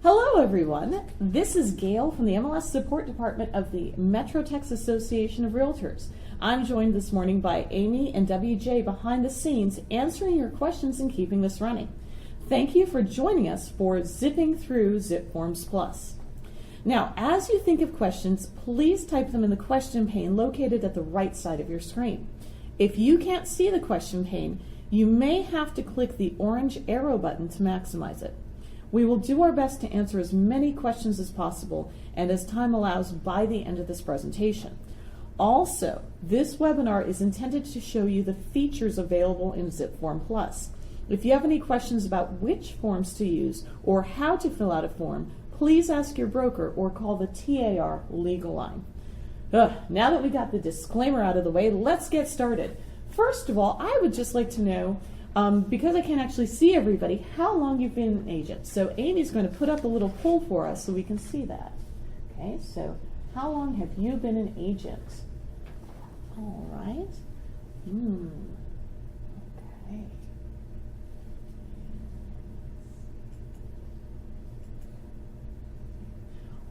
Hello everyone, this is Gail from the MLS Support Department of the MetroTex Association of Realtors. I'm joined this morning by Amy and WJ behind the scenes answering your questions and keeping this running. Thank you for joining us for Zipping Through ZipForms Plus. Now, as you think of questions, please type them in the question pane located at the right side of your screen. If you can't see the question pane, you may have to click the orange arrow button to maximize it. We will do our best to answer as many questions as possible and as time allows by the end of this presentation. Also, this webinar is intended to show you the features available in ZipForm Plus. If you have any questions about which forms to use or how to fill out a form, please ask your broker or call the TAR legal line. Now that we got the disclaimer out of the way, let's get started. First of all, I would just like to know, because I can't actually see everybody, how long you've been an agent. So Amy's going to put up a little poll for us so we can see that. Okay, so how long have you been an agent? All right. Okay.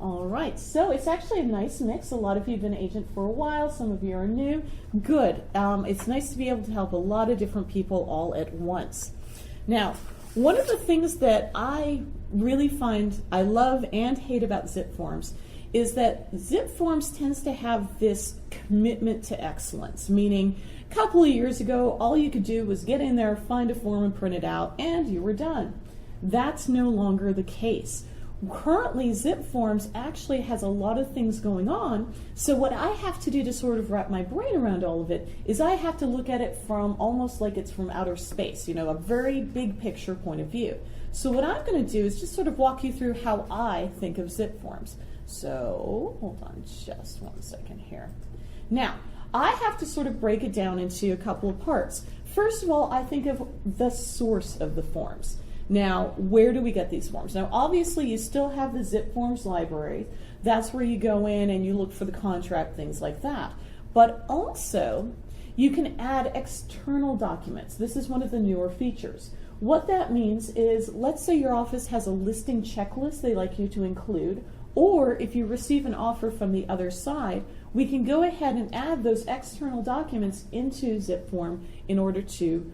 All right, so it's actually a nice mix. A lot of you have been an agent for a while, some of you are new. Good. It's nice to be able to help a lot of different people all at once. Now, one of the things that I really find I love and hate about ZipForms is that ZipForms tends to have this commitment to excellence, meaning a couple of years ago, all you could do was get in there, find a form and print it out, and you were done. That's no longer the case. Currently, ZipForms actually has a lot of things going on, so what I have to do to sort of wrap my brain around all of it is I have to look at it from almost like it's from outer space, you know, a very big picture point of view. So what I'm going to do is just sort of walk you through how I think of ZipForms. So, hold on just one second here. Now, I have to sort of break it down into a couple of parts. First of all, I think of the source of the forms. Now, where do we get these forms? Now, obviously, you still have the ZipForms library. That's where you go in and you look for the contract, things like that. But also, you can add external documents. This is one of the newer features. What that means is, let's say your office has a listing checklist they like you to include, or if you receive an offer from the other side, we can go ahead and add those external documents into ZipForm in order to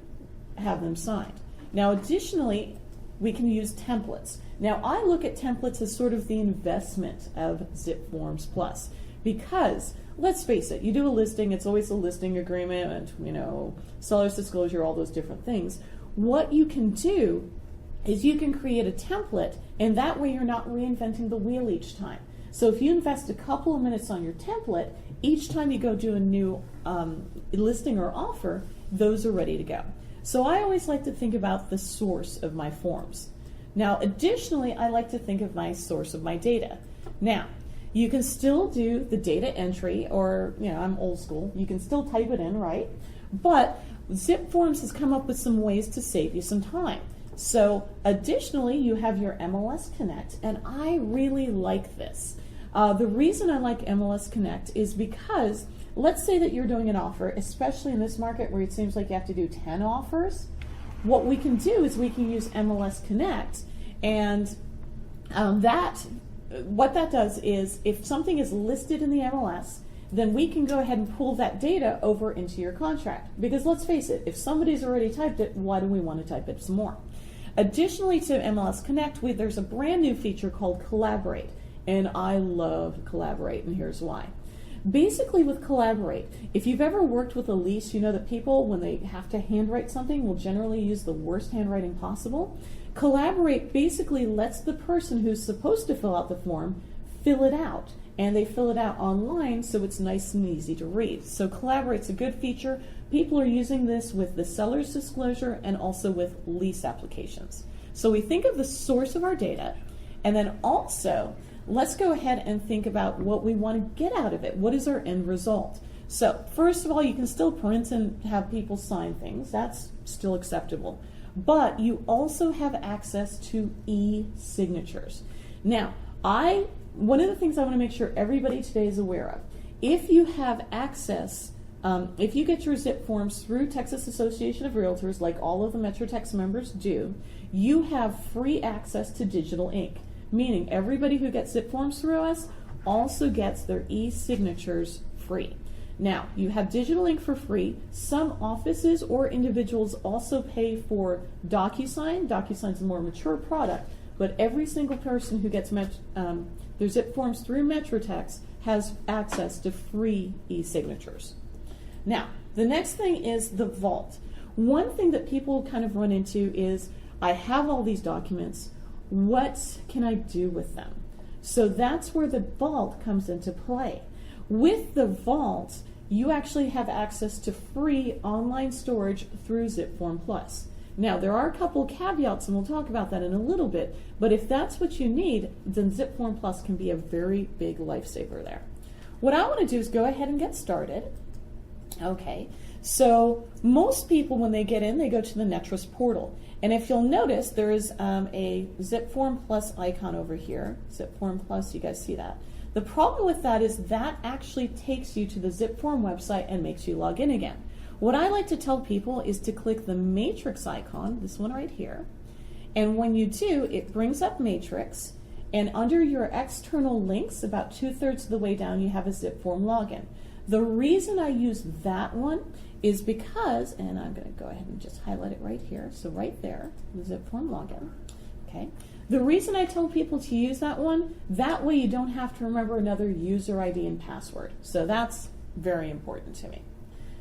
have them signed. Now, additionally, we can use templates. Now, I look at templates as sort of the investment of ZipForms Plus because, let's face it, you do a listing, it's always a listing agreement, and, you know, seller's disclosure, all those different things. What you can do is you can create a template, and that way you're not reinventing the wheel each time. So if you invest a couple of minutes on your template, each time you go do a new listing or offer, those are ready to go. So I always like to think about the source of my forms. Now, additionally, I like to think of my source of my data. Now, you can still do the data entry, or, you know, I'm old school, you can still type it in, right? But ZipForms has come up with some ways to save you some time. So additionally, you have your MLS Connect, and I really like this. The reason I like MLS Connect is because let's say that you're doing an offer, especially in this market where it seems like you have to do 10 offers. What we can do is we can use MLS Connect, and what that does is if something is listed in the MLS, then we can go ahead and pull that data over into your contract. Because let's face it, if somebody's already typed it, why do we want to type it some more? Additionally to MLS Connect, there's a brand new feature called Collaborate, and I love Collaborate, and here's why. Basically with Collaborate, if you've ever worked with a lease, you know that people, when they have to handwrite something, will generally use the worst handwriting possible. Collaborate basically lets the person who's supposed to fill out the form fill it out, and they fill it out online so it's nice and easy to read. So Collaborate's a good feature. People are using this with the seller's disclosure and also with lease applications. So we think of the source of our data, and then also let's go ahead and think about what we want to get out of it. What is our end result? So first of all, you can still print and have people sign things. That's still acceptable. But you also have access to e-signatures. Now, one of the things I want to make sure everybody today is aware of, if you have access, if you get your ZipForms through Texas Association of Realtors, like all of the MetroTex members do, you have free access to digital ink. meaning everybody who gets zip forms through us also gets their e-signatures free. Now, you have digital ink for free. Some offices or individuals also pay for DocuSign. DocuSign's a more mature product, but every single person who gets their zip forms through MetroTex has access to free e-signatures. Now, the next thing is the vault. One thing that people kind of run into is, I have all these documents, what can I do with them? So that's where the vault comes into play. With the vault, you actually have access to free online storage through ZipForm Plus. Now, there are a couple caveats, and we'll talk about that in a little bit, but if that's what you need, then ZipForm Plus can be a very big lifesaver there. What I want to do is go ahead and get started. Okay, so most people, when they get in, they go to the Netris portal. And if you'll notice, there is a ZipForm Plus icon over here. ZipForm Plus, you guys see that? The problem with that is that actually takes you to the ZipForm website and makes you log in again. What I like to tell people is to click the matrix icon, this one right here, and when you do, it brings up matrix, and under your external links, about 2/3 of the way down, you have a ZipForm login. The reason I use that one is because, and I'm going to go ahead and just highlight it right here, so right there, the ZipForm login, okay? The reason I tell people to use that one, that way you don't have to remember another user ID and password. So that's very important to me.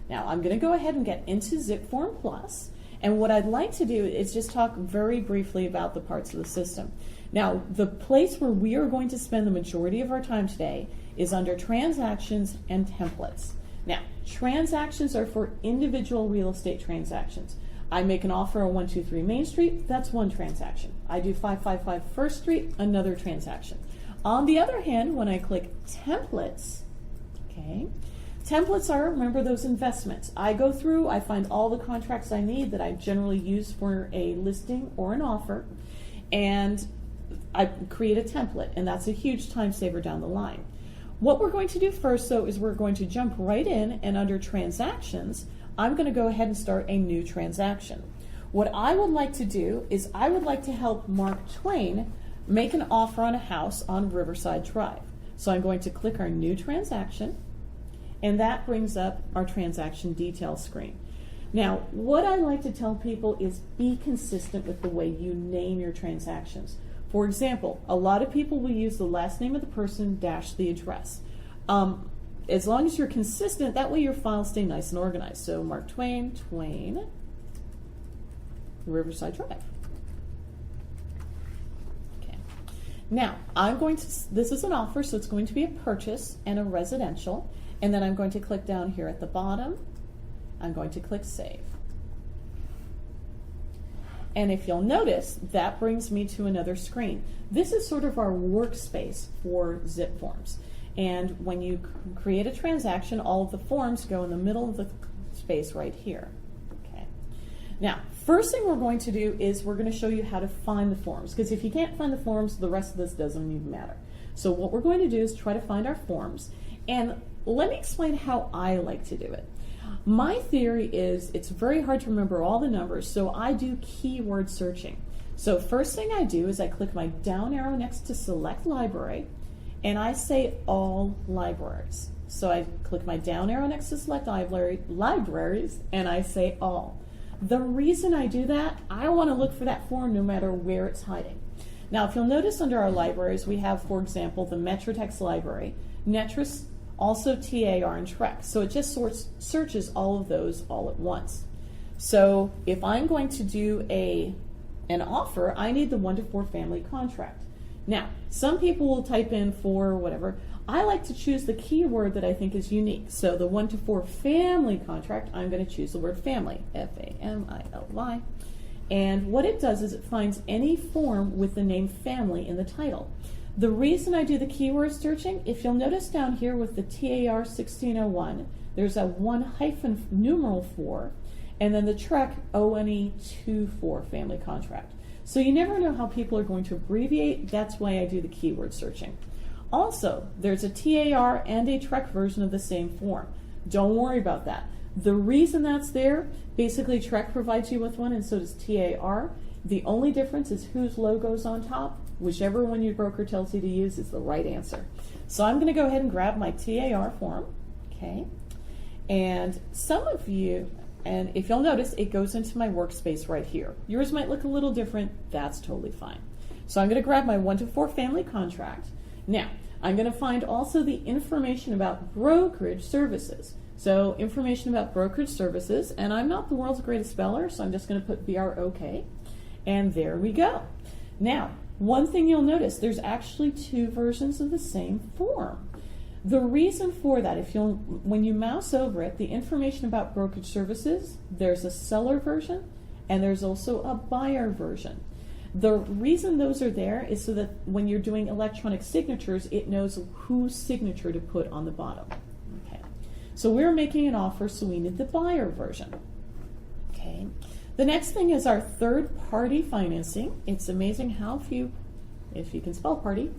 Now I'm going to go ahead and get into ZipForm Plus, and what I'd like to do is just talk very briefly about the parts of the system. Now, the place where we are going to spend the majority of our time today is under transactions and templates. Now, transactions are for individual real estate transactions. I make an offer on 123 Main Street, that's one transaction. I do 555 First Street, another transaction. On the other hand, when I click templates, okay, templates are, remember, those investments. I go through, I find all the contracts I need that I generally use for a listing or an offer, and I create a template, and that's a huge time saver down the line. What we're going to do first, though, is we're going to jump right in, and under transactions, I'm going to go ahead and start a new transaction. What I would like to do is I would like to help Mark Twain make an offer on a house on Riverside Drive. So I'm going to click our new transaction, and that brings up our transaction details screen. Now, what I like to tell people is be consistent with the way you name your transactions. For example, a lot of people will use the last name of the person dash the address. As long as you're consistent, that way your files stay nice and organized. So Mark Twain, Riverside Drive. Okay. Now, I'm going to, this is an offer, so it's going to be a purchase and a residential. And then I'm going to click down here at the bottom. I'm going to click Save. And if you'll notice, that brings me to another screen. This is sort of our workspace for zip forms. And when you create a transaction, all of the forms go in the middle of the space right here. Okay. Now, first thing we're going to do is we're going to show you how to find the forms, because if you can't find the forms, the rest of this doesn't even matter. So what we're going to do is try to find our forms. And let me explain how I like to do it. My theory is it's very hard to remember all the numbers, so I do keyword searching. So first thing I do is I click my down arrow next to Select Library, and I say All Libraries. So I click my down arrow next to Select Libraries, and I say All. The reason I do that, I want to look for that form no matter where it's hiding. Now, if you'll notice under our libraries, we have, for example, the MetroTex library, Netris, also TAR and TREC. So it just searches all of those all at once. So if I'm going to do an offer, I need the 1 to 4 family contract. Now, some people will type in for whatever. I like to choose the keyword that I think is unique. So the 1 to 4 family contract, I'm going to choose the word family, F-A-M-I-L-Y. And what it does is it finds any form with the name family in the title. The reason I do the keyword searching, if you'll notice down here with the TAR 1601, there's a 1-4, and then the TREC ONE24 family contract. So you never know how people are going to abbreviate. That's why I do the keyword searching. Also, there's a TAR and a TREC version of the same form. Don't worry about that. The reason that's there, basically TREC provides you with one and so does TAR. The only difference is whose logo's on top. whichever one your broker tells you to use is the right answer. So I'm going to go ahead and grab my TAR form, okay? And some of you, and if you'll notice, it goes into my workspace right here. Yours might look a little different. That's totally fine. So I'm going to grab my 1 to 4 family contract. Now, I'm going to find also the information about brokerage services. So information about brokerage services, and I'm not the world's greatest speller, so I'm just going to put BROK, and there we go. Now, one thing you'll notice, there's actually 2 versions of the same form. The reason for that, when you mouse over it, the information about brokerage services, there's a seller version, and there's also a buyer version. The reason those are there is so that when you're doing electronic signatures, it knows whose signature to put on the bottom. Okay. So we're making an offer, so we need the buyer version. Okay. The next thing is our third-party financing. It's amazing how few, if you can spell party.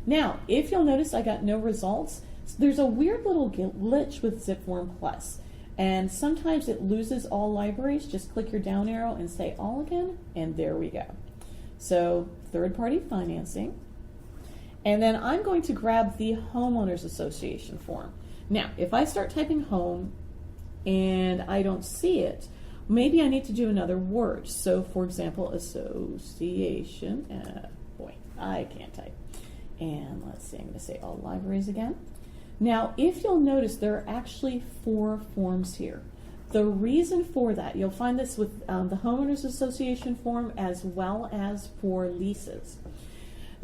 Now, if you'll notice, I got no results. There's a weird little glitch with ZipForm Plus. And sometimes it loses all libraries. Just click your down arrow and say all again, and there we go. So third-party financing. And then I'm going to grab the Homeowners Association form. Now, if I start typing home and I don't see it, maybe I need to do another word. So for example, association, boy, I can't type. And let's see, I'm going to say all libraries again. Now, if you'll notice, there are actually 4 forms here. The reason for that, you'll find this with the Homeowners Association form as well as for leases.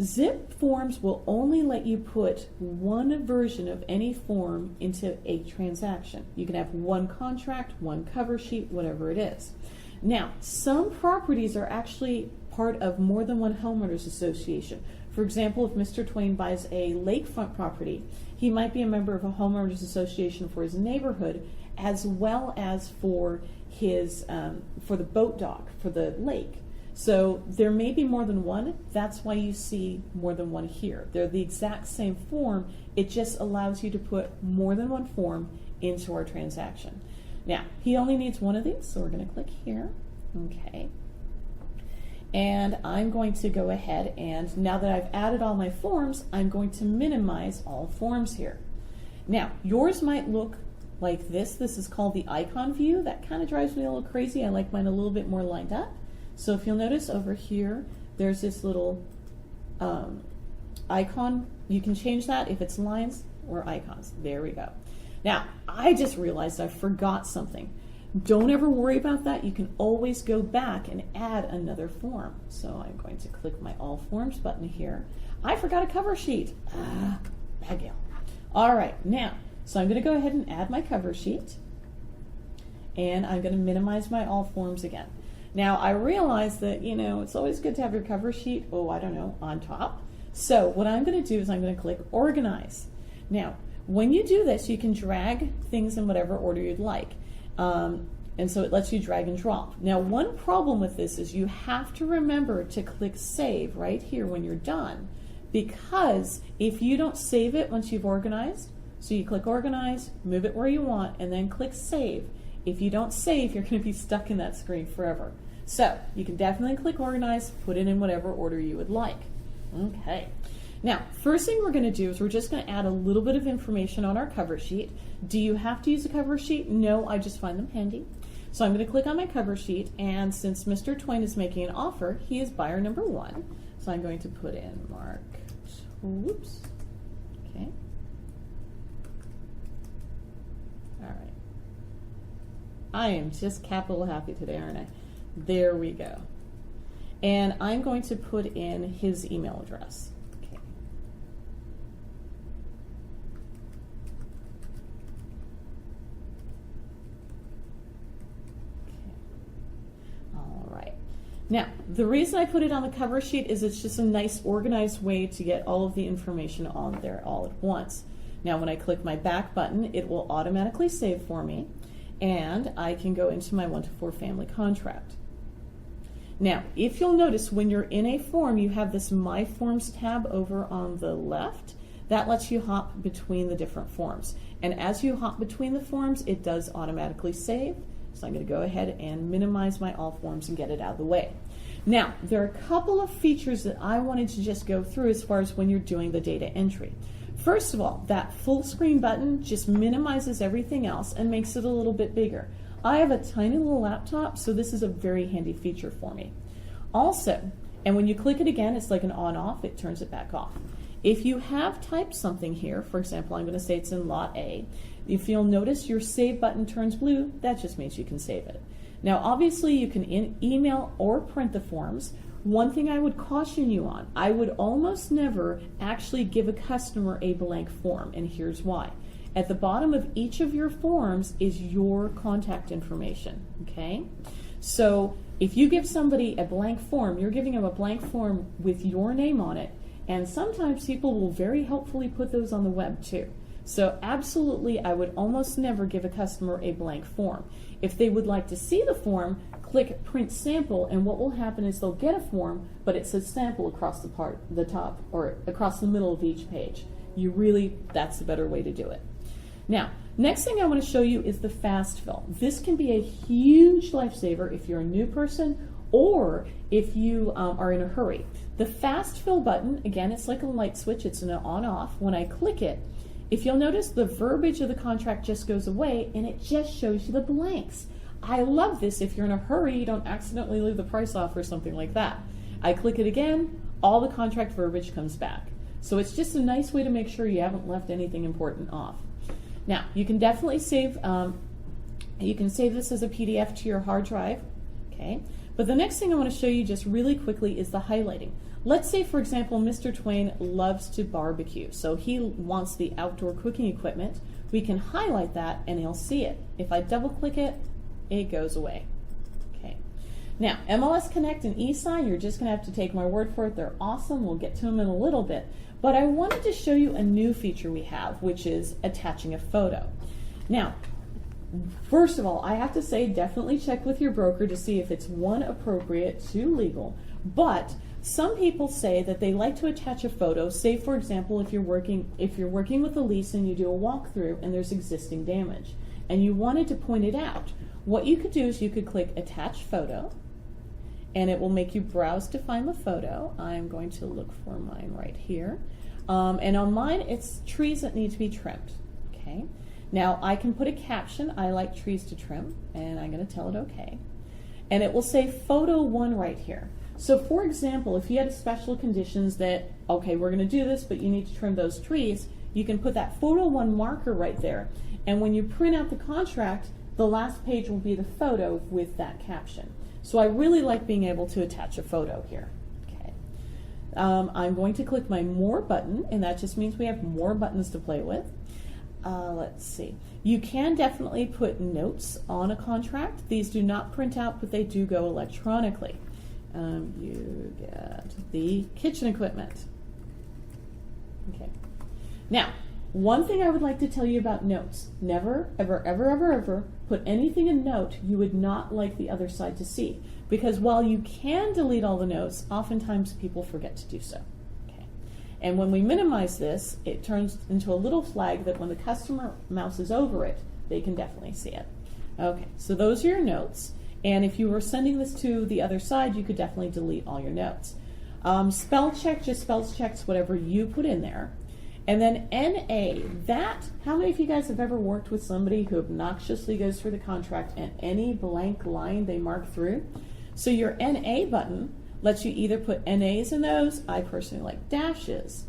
Zip forms will only let you put one version of any form into a transaction. You can have one contract, one cover sheet, whatever it is. Now, some properties are actually part of more than one homeowners association. For example, if Mr. Twain buys a lakefront property, he might be a member of a homeowners association for his neighborhood as well as for his for the boat dock, for the lake. So there may be more than one. That's why you see more than one here. They're the exact same form. It just allows you to put more than one form into our transaction. Now, he only needs one of these, so we're going to click here. Okay. And I'm going to go ahead and now that I've added all my forms, I'm going to minimize all forms here. Now, yours might look like this. This is called the icon view. That kind of drives me a little crazy. I like mine a little bit more lined up. So if you'll notice over here, there's this little icon. You can change that if it's lines or icons. There we go. Now, I just realized I forgot something. Don't ever worry about that. You can always go back and add another form. So I'm going to click my All Forms button here. I forgot a cover sheet. Bad deal. All right, now, so I'm going to go ahead and add my cover sheet. And I'm going to minimize my All Forms again. Now, I realize that, you know, it's always good to have your cover sheet, on top. So what I'm going to do is I'm going to click Organize. Now, when you do this, you can drag things in whatever order you'd like. And so it lets you drag and drop. Now, one problem with this is you have to remember to click Save right here when you're done, because if you don't save it once you've organized, so you click Organize, move it where you want, and then click Save. If you don't save, you're going to be stuck in that screen forever. So you can definitely click Organize, put it in whatever order you would like. Okay. Now, first thing we're going to do is we're just going to add a little bit of information on our cover sheet. Do you have to use a cover sheet? No, I just find them handy. So I'm going to click on my cover sheet, and since Mr. Twain is making an offer, he is buyer number 1. So I'm going to put in Mark, whoops, okay. All right. I am just capital happy today, aren't I? There we go. And I'm going to put in his email address. Now, the reason I put it on the cover sheet is it's just a nice organized way to get all of the information on there all at once. Now, when I click my back button, it will automatically save for me, and I can go into my 1 to 4 family contract. Now, if you'll notice, when you're in a form, you have this My Forms tab over on the left. That lets you hop between the different forms. And as you hop between the forms, it does automatically save. So I'm going to go ahead and minimize my All Forms and get it out of the way. Now, there are a couple of features that I wanted to just go through as far as when you're doing the data entry. First of all, that full screen button just minimizes everything else and makes it a little bit bigger. I have a tiny little laptop, so this is a very handy feature for me. Also, and when you click it again, it's like an on-off, it turns it back off. If you have typed something here, for example, I'm going to say it's in lot A, if you'll notice your save button turns blue, that just means you can save it. Now, obviously, you can email or print the forms. One thing I would caution you on, I would almost never actually give a customer a blank form, and here's why. At the bottom of each of your forms is your contact information, okay? So if you give somebody a blank form, you're giving them a blank form with your name on it, and sometimes people will very helpfully put those on the web too. So absolutely, I would almost never give a customer a blank form. If they would like to see the form, click Print Sample, and what will happen is they'll get a form, but it says sample across the top, or across the middle of each page. That's the better way to do it. Now, next thing I want to show you is the fast fill. This can be a huge lifesaver if you're a new person or if you are in a hurry. The fast fill button, again, it's like a light switch, it's an on-off. When I click it, if you'll notice, the verbiage of the contract just goes away and it just shows you the blanks. I love this if you're in a hurry, you don't accidentally leave the price off or something like that. I click it again, all the contract verbiage comes back. So it's just a nice way to make sure you haven't left anything important off. Now, you can definitely save this as a PDF to your hard drive, okay? But the next thing I want to show you just really quickly is the highlighting. Let's say, for example, Mr. Twain loves to barbecue, so he wants the outdoor cooking equipment. We can highlight that and he'll see it. If I double click it, it goes away. Okay. Now, MLS Connect and eSign, you're just going to have to take my word for it. They're awesome. We'll get to them in a little bit. But I wanted to show you a new feature we have, which is attaching a photo. Now, first of all, I have to say definitely check with your broker to see if it's one, appropriate, two, legal. But some people say that they like to attach a photo. Say, for example, if you're working with a lease and you do a walkthrough and there's existing damage and you wanted to point it out, what you could do is you could click Attach Photo, and it will make you browse to find the photo. I'm going to look for mine right here. And on mine, it's trees that need to be trimmed. Okay. Now, I can put a caption, I like trees to trim, and I'm going to tell it okay. And it will say Photo 1 right here. So, for example, if you had special conditions that, okay, we're going to do this, but you need to trim those trees, you can put that Photo 1 marker right there. And when you print out the contract, the last page will be the photo with that caption. So I really like being able to attach a photo here. Okay. I'm going to click my More button, and that just means we have more buttons to play with. Let's see. You can definitely put notes on a contract. These do not print out, but they do go electronically. You get the kitchen equipment. Okay. Now, one thing I would like to tell you about notes. Never, ever, ever, ever, ever put anything in note you would not like the other side to see. Because while you can delete all the notes, oftentimes people forget to do so. Okay. And when we minimize this, it turns into a little flag that when the customer mouses over it, they can definitely see it. Okay, so those are your notes. And if you were sending this to the other side, you could definitely delete all your notes. Spell check just spell checks whatever you put in there. And then NA, how many of you guys have ever worked with somebody who obnoxiously goes through the contract and any blank line they mark through? So your NA button lets you either put NAs in those, I personally like dashes,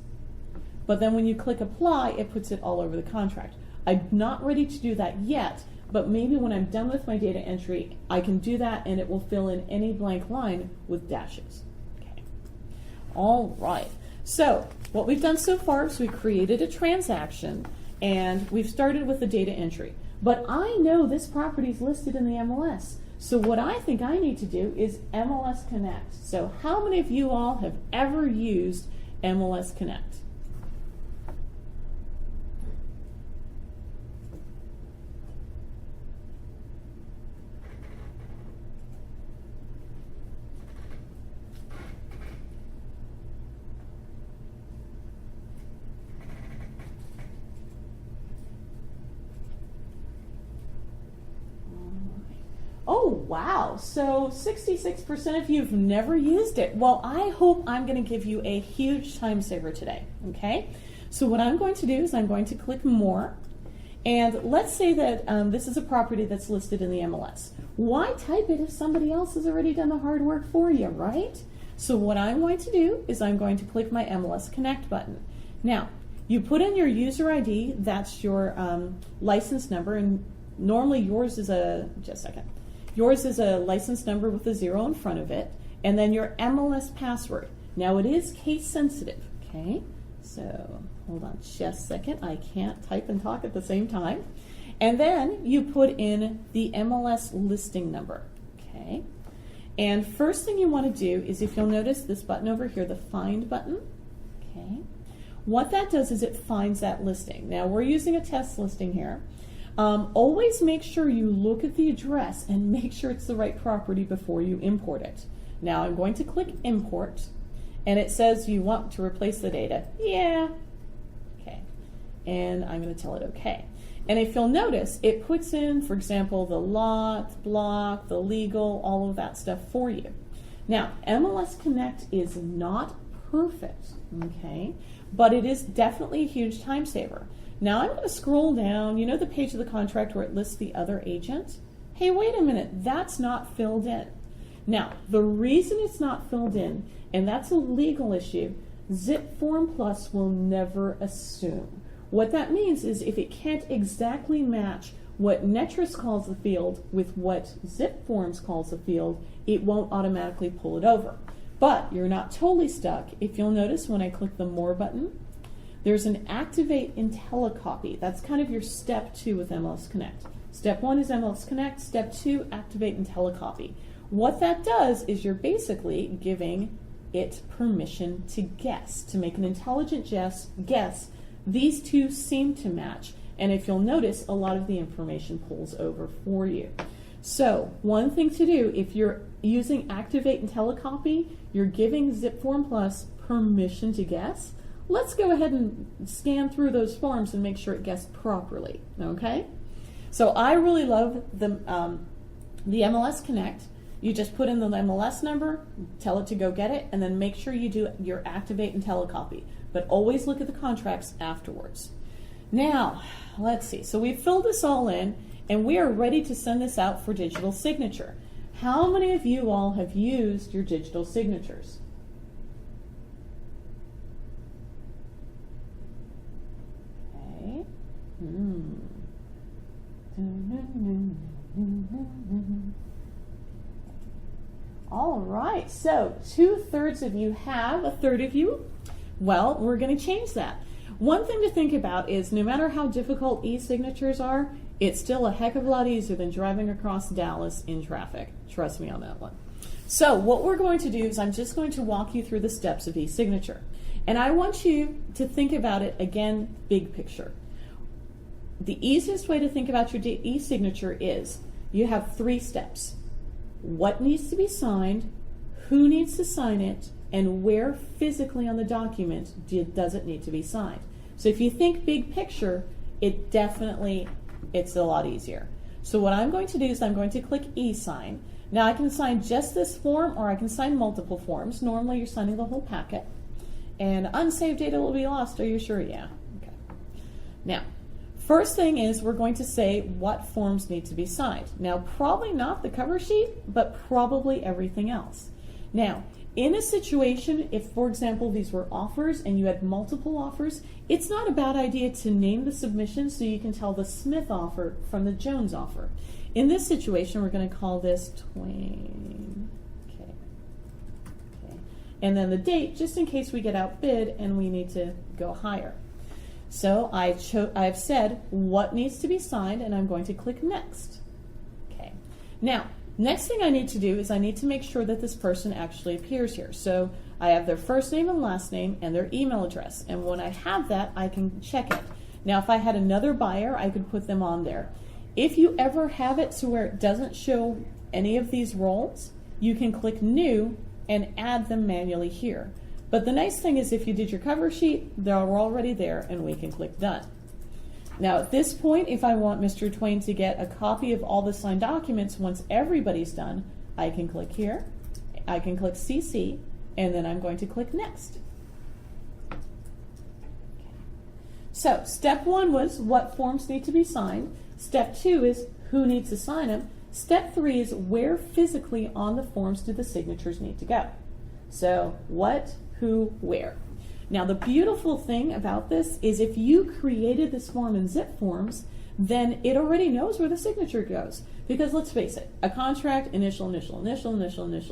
but then when you click apply, it puts it all over the contract. I'm not ready to do that yet, but maybe when I'm done with my data entry, I can do that and it will fill in any blank line with dashes. Okay. All right. So what we've done so far is we created a transaction and we've started with the data entry. But I know this property is listed in the MLS. So what I think I need to do is MLS Connect. So how many of you all have ever used MLS Connect? Oh, wow, so 66% of you have never used it. Well, I hope I'm going to give you a huge time saver today, okay? So what I'm going to do is I'm going to click More, and let's say that this is a property that's listed in the MLS. Why type it if somebody else has already done the hard work for you, right? So what I'm going to do is I'm going to click my MLS Connect button. Now, you put in your user ID, that's your license number, and normally yours is yours is a license number with a 0 in front of it, and then your MLS password. Now it is case sensitive, okay? So hold on just a second, I can't type and talk at the same time. And then you put in the MLS listing number, okay? And first thing you want to do is, if you'll notice this button over here, the Find button, okay? What that does is it finds that listing. Now we're using a test listing here. Always make sure you look at the address and make sure it's the right property before you import it. Now I'm going to click Import, and it says you want to replace the data. Yeah. Okay. And I'm going to tell it okay. And if you'll notice, it puts in, for example, the lot, block, the legal, all of that stuff for you. Now, MLS Connect is not perfect, okay? But it is definitely a huge time saver. Now I'm going to scroll down, you know the page of the contract where it lists the other agent? Hey, wait a minute, that's not filled in. Now, the reason it's not filled in, and that's a legal issue, ZipForm Plus will never assume. What that means is if it can't exactly match what MetroTex calls the field with what ZipForms calls the field, it won't automatically pull it over. But you're not totally stuck. If you'll notice when I click the More button, there's an Activate IntelliCopy. That's kind of your step 2 with MLS Connect. Step 1 is MLS Connect. Step 2, Activate IntelliCopy. What that does is you're basically giving it permission to guess, to make an intelligent guess. These two seem to match. And if you'll notice, a lot of the information pulls over for you. So one thing to do, if you're using Activate IntelliCopy, you're giving ZipForm Plus permission to guess. Let's go ahead and scan through those forms and make sure it guessed properly, okay? So I really love the MLS Connect. You just put in the MLS number, tell it to go get it, and then make sure you do your Activate IntelliCopy. But always look at the contracts afterwards. Now, let's see. So we've filled this all in, and we are ready to send this out for digital signature. How many of you all have used your digital signatures? Okay. All right, so 2/3 of you have, 1/3 of you, well, we're going to change that. One thing to think about is no matter how difficult e-signatures are, it's still a heck of a lot easier than driving across Dallas in traffic. Trust me on that one. So what we're going to do is I'm just going to walk you through the steps of e-signature. And I want you to think about it, again, big picture. The easiest way to think about your e-signature is you have 3 steps. What needs to be signed, who needs to sign it, and where physically on the document does it need to be signed. So if you think big picture, it's a lot easier. So what I'm going to do is I'm going to click e-sign. Now I can sign just this form or I can sign multiple forms. Normally you're signing the whole packet. And unsaved data will be lost. Are you sure? Yeah. Okay. Now, first thing is we're going to say what forms need to be signed. Now probably not the cover sheet, but probably everything else. Now, in a situation, if, for example, these were offers and you had multiple offers, it's not a bad idea to name the submission so you can tell the Smith offer from the Jones offer. In this situation, we're going to call this Twain. Okay. And then the date, just in case we get outbid and we need to go higher. So I've said what needs to be signed, and I'm going to click Next. Okay. Now, next thing I need to do is I need to make sure that this person actually appears here. So I have their first name and last name and their email address. And when I have that, I can check it. Now, if I had another buyer, I could put them on there. If you ever have it to where it doesn't show any of these roles, you can click New and add them manually here. But the nice thing is if you did your cover sheet, they're already there and we can click Done. Now at this point, if I want Mr. Twain to get a copy of all the signed documents once everybody's done, I can click here, I can click CC, and then I'm going to click Next. So step 1 was what forms need to be signed. Step 2 is who needs to sign them. Step 3 is where physically on the forms do the signatures need to go. So what, who, where. Now the beautiful thing about this is if you created this form in ZipForms, then it already knows where the signature goes. Because let's face it, a contract, initial,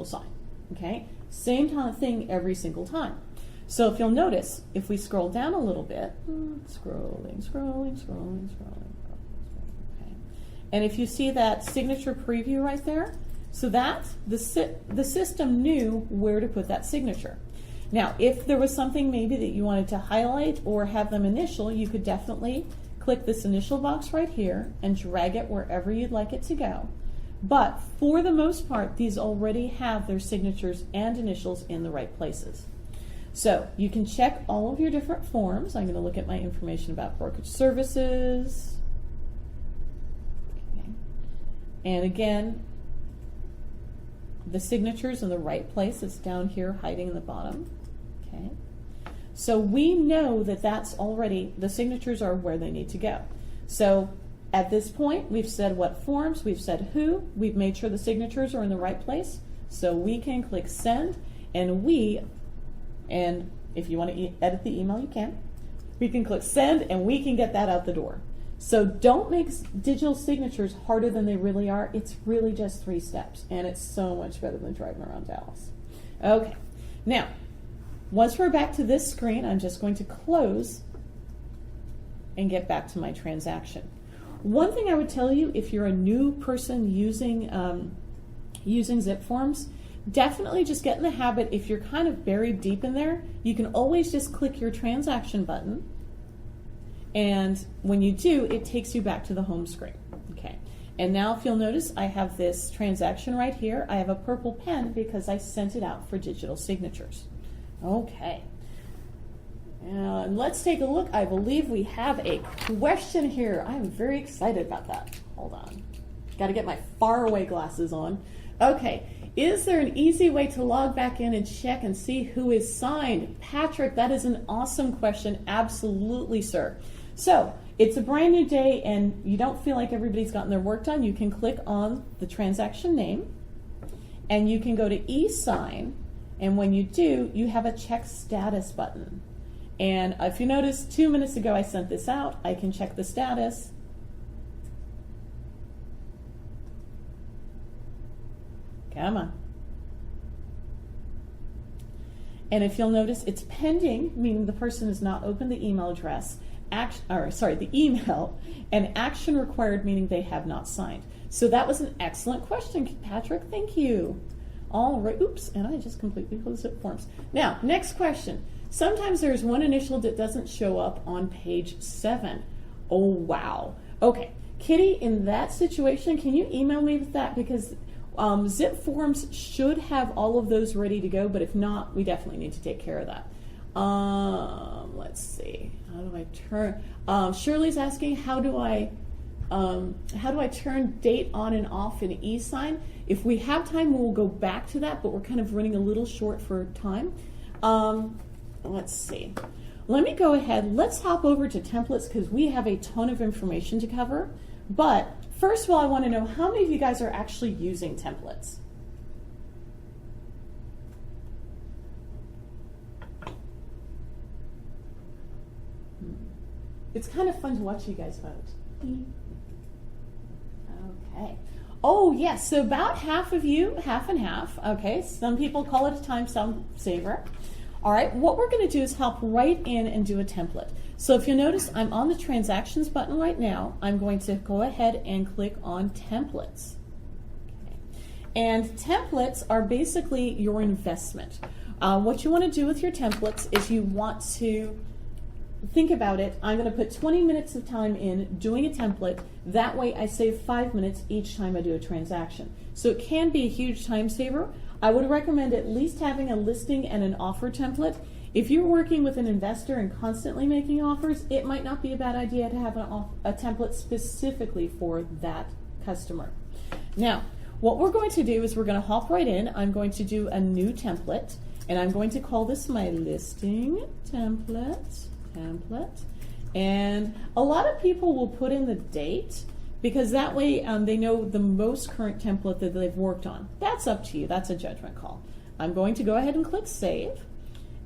sign. Okay? Same kind of thing every single time. So if you'll notice, if we scroll down a little bit, scrolling. Okay. And if you see that signature preview right there, so that the system knew where to put that signature. Now, if there was something maybe that you wanted to highlight or have them initial, you could definitely click this initial box right here and drag it wherever you'd like it to go. But for the most part, these already have their signatures and initials in the right places. So you can check all of your different forms. I'm going to look at my information about brokerage services. Okay. And again, the signature's in the right place. It's down here hiding in the bottom. Okay. So we know that that's already, the signatures are where they need to go. So at this point, we've said what forms, we've said who, we've made sure the signatures are in the right place. So we can click send, and if you want to edit the email, you can. We can click send, and we can get that out the door. So don't make digital signatures harder than they really are. It's really just 3 steps, and it's so much better than driving around Dallas. Okay, now, once we're back to this screen, I'm just going to close and get back to my transaction. One thing I would tell you, if you're a new person using ZipForms, definitely just get in the habit, if you're kind of buried deep in there, you can always just click your transaction button, and when you do, it takes you back to the home screen. Okay, and now if you'll notice, I have this transaction right here. I have a purple pen because I sent it out for digital signatures. Okay, and let's take a look. I believe we have a question here. I'm very excited about that. Hold on, got to get my faraway glasses on. Okay. Is there an easy way to log back in and check and see who is signed? Patrick, that is an awesome question. Absolutely, sir. So it's a brand new day and you don't feel like everybody's gotten their work done. You can click on the transaction name and you can go to e-sign, and when you do, you have a check status button. And if you notice, 2 minutes ago I sent this out. I can check the status. Come on. And if you'll notice, it's pending, meaning the person has not opened the email address, the email, and action required, meaning they have not signed. So that was an excellent question, Patrick. Thank you. All right. Oops, and I just completely closed ZipForms. Now, next question. Sometimes there's one initial that doesn't show up on page 7. Oh, wow. Okay. Kitty, in that situation, can you email me with that? Because ZipForms should have all of those ready to go, but if not, we definitely need to take care of that. Let's see. How do I turn? Shirley's asking, how do I turn date on and off in e-sign? If we have time, we'll go back to that, but we're kind of running a little short for time. Let's see. Let me go ahead. Let's hop over to templates because we have a ton of information to cover. But first of all, I want to know how many of you guys are actually using templates? It's kind of fun to watch you guys vote. Okay. Oh, yes. So about half of you, half and half. Okay. Some people call it a time saver. All right. What we're going to do is hop right in and do a template. So if you notice, I'm on the transactions button right now. I'm going to go ahead and click on templates. Okay. And templates are basically your investment. What you want to do with your templates is you want to think about it. I'm going to put 20 minutes of time in doing a template. That way I save 5 minutes each time I do a transaction. So it can be a huge time saver. I would recommend at least having a listing and an offer template. If you're working with an investor and constantly making offers, it might not be a bad idea to have a template specifically for that customer. Now, what we're going to do is we're going to hop right in. I'm going to do a new template, and I'm going to call this my listing template. And a lot of people will put in the date, because that way they know the most current template that they've worked on. That's up to you. That's a judgment call. I'm going to go ahead and click Save.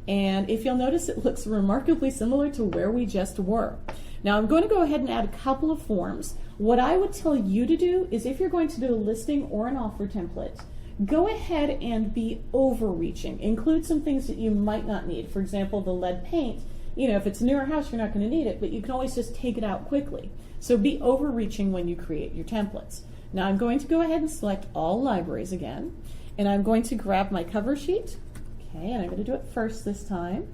And if you'll notice, it looks remarkably similar to where we just were. Now I'm going to go ahead and add a couple of forms. What I would tell you to do is, if you're going to do a listing or an offer template, go ahead and be overreaching. Include some things that you might not need. For example, the lead paint. You know, if it's a newer house, you're not going to need it, but you can always just take it out quickly. So be overreaching when you create your templates. Now I'm going to go ahead and select all libraries again, and I'm going to grab my cover sheet. Okay, and I'm going to do it first this time.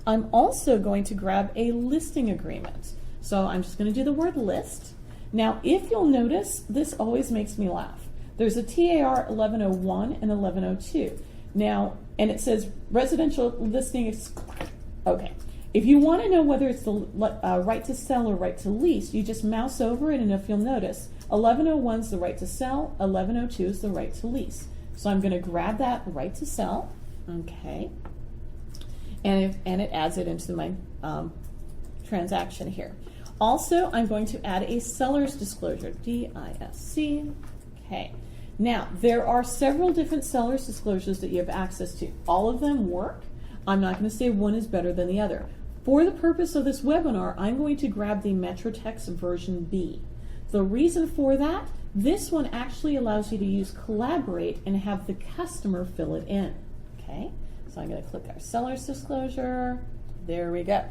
I'm also going to grab a listing agreement. So I'm just going to do the word list. Now, if you'll notice, this always makes me laugh. There's a TAR 1101 and 1102. Now, and it says residential listing is, okay. If you want to know whether it's the right to sell or right to lease, you just mouse over it, and if you'll notice, 1101 is the right to sell, 1102 is the right to lease. So I'm going to grab that right to sell, okay, and it adds it into my transaction here. Also, I'm going to add a seller's disclosure, DISC, okay. Now, there are several different seller's disclosures that you have access to. All of them work. I'm not going to say one is better than the other. For the purpose of this webinar, I'm going to grab the MetroTex version B. The reason for that, this one actually allows you to use Collaborate and have the customer fill it in. Okay, so I'm going to click our seller's disclosure. There we go.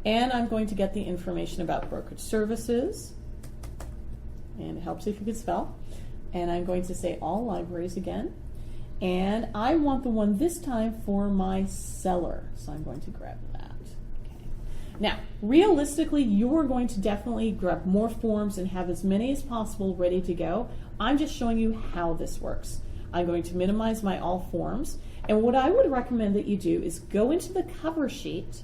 And I'm going to get the information about brokerage services. And it helps if you can spell. And I'm going to say all libraries again. And I want the one this time for my seller. So I'm going to grab that. Okay. Now, realistically, you're going to definitely grab more forms and have as many as possible ready to go. I'm just showing you how this works. I'm going to minimize my all forms. And what I would recommend that you do is go into the cover sheet,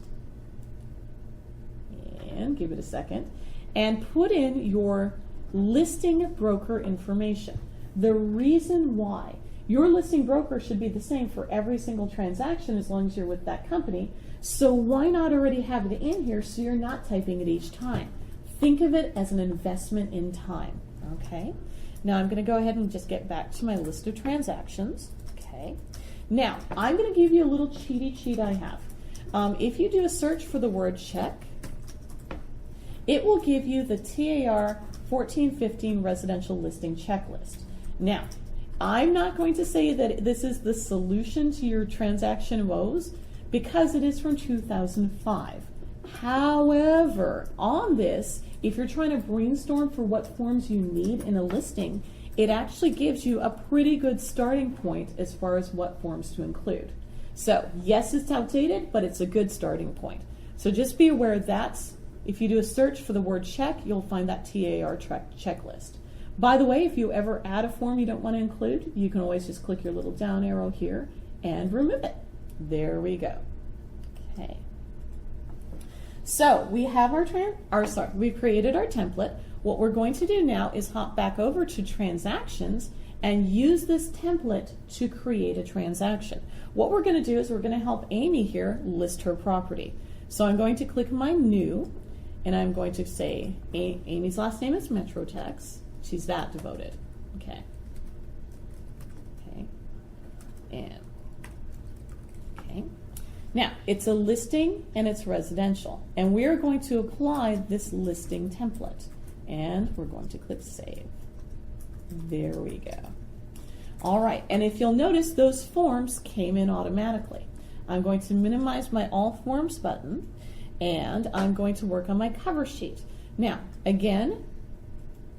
and give it a second, and put in your listing broker information. The reason why your listing broker should be the same for every single transaction as long as you're with that company. So why not already have it in here so you're not typing it each time? Think of it as an investment in time, okay? Now I'm going to go ahead and just get back to my list of transactions, okay? Now, I'm going to give you a little cheaty cheat I have. If you do a search for the word check, it will give you the TAR 1415 residential listing checklist. Now, I'm not going to say that this is the solution to your transaction woes because it is from 2005. However, on this, if you're trying to brainstorm for what forms you need in a listing, it actually gives you a pretty good starting point as far as what forms to include. So, yes, it's outdated, but it's a good starting point. So just be aware that's, if you do a search for the word check, you'll find that TAR checklist. By the way, if you ever add a form you don't want to include, you can always just click your little down arrow here and remove it. There we go. Okay. So we have we've created our template. What we're going to do now is hop back over to transactions and use this template to create a transaction. What we're going to do is we're going to help Amy here list her property. So I'm going to click my new, and I'm going to say Amy's last name is MetroTex. She's that devoted. Okay. Okay. And okay. Now, it's a listing and it's residential. And we're going to apply this listing template. And we're going to click Save. There we go. All right, and if you'll notice, those forms came in automatically. I'm going to minimize my All Forms button, and I'm going to work on my cover sheet. Now, again,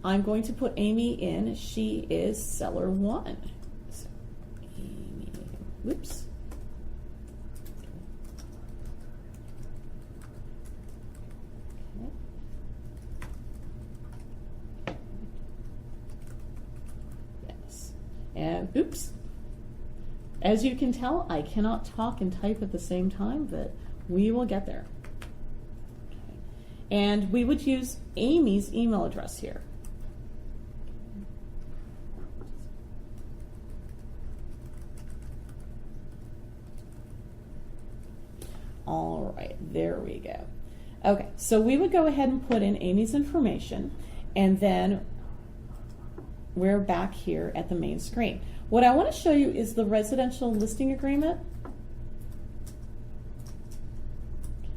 I'm going to put Amy in. She is seller 1. So, Amy, whoops. And oops, as you can tell, I cannot talk and type at the same time, but We will get there. Okay. And we would use Amy's email address here. All right, there we go. Okay, so we would go ahead and put in Amy's information, and then we're back here at the main screen. What I want to show you is the residential listing agreement.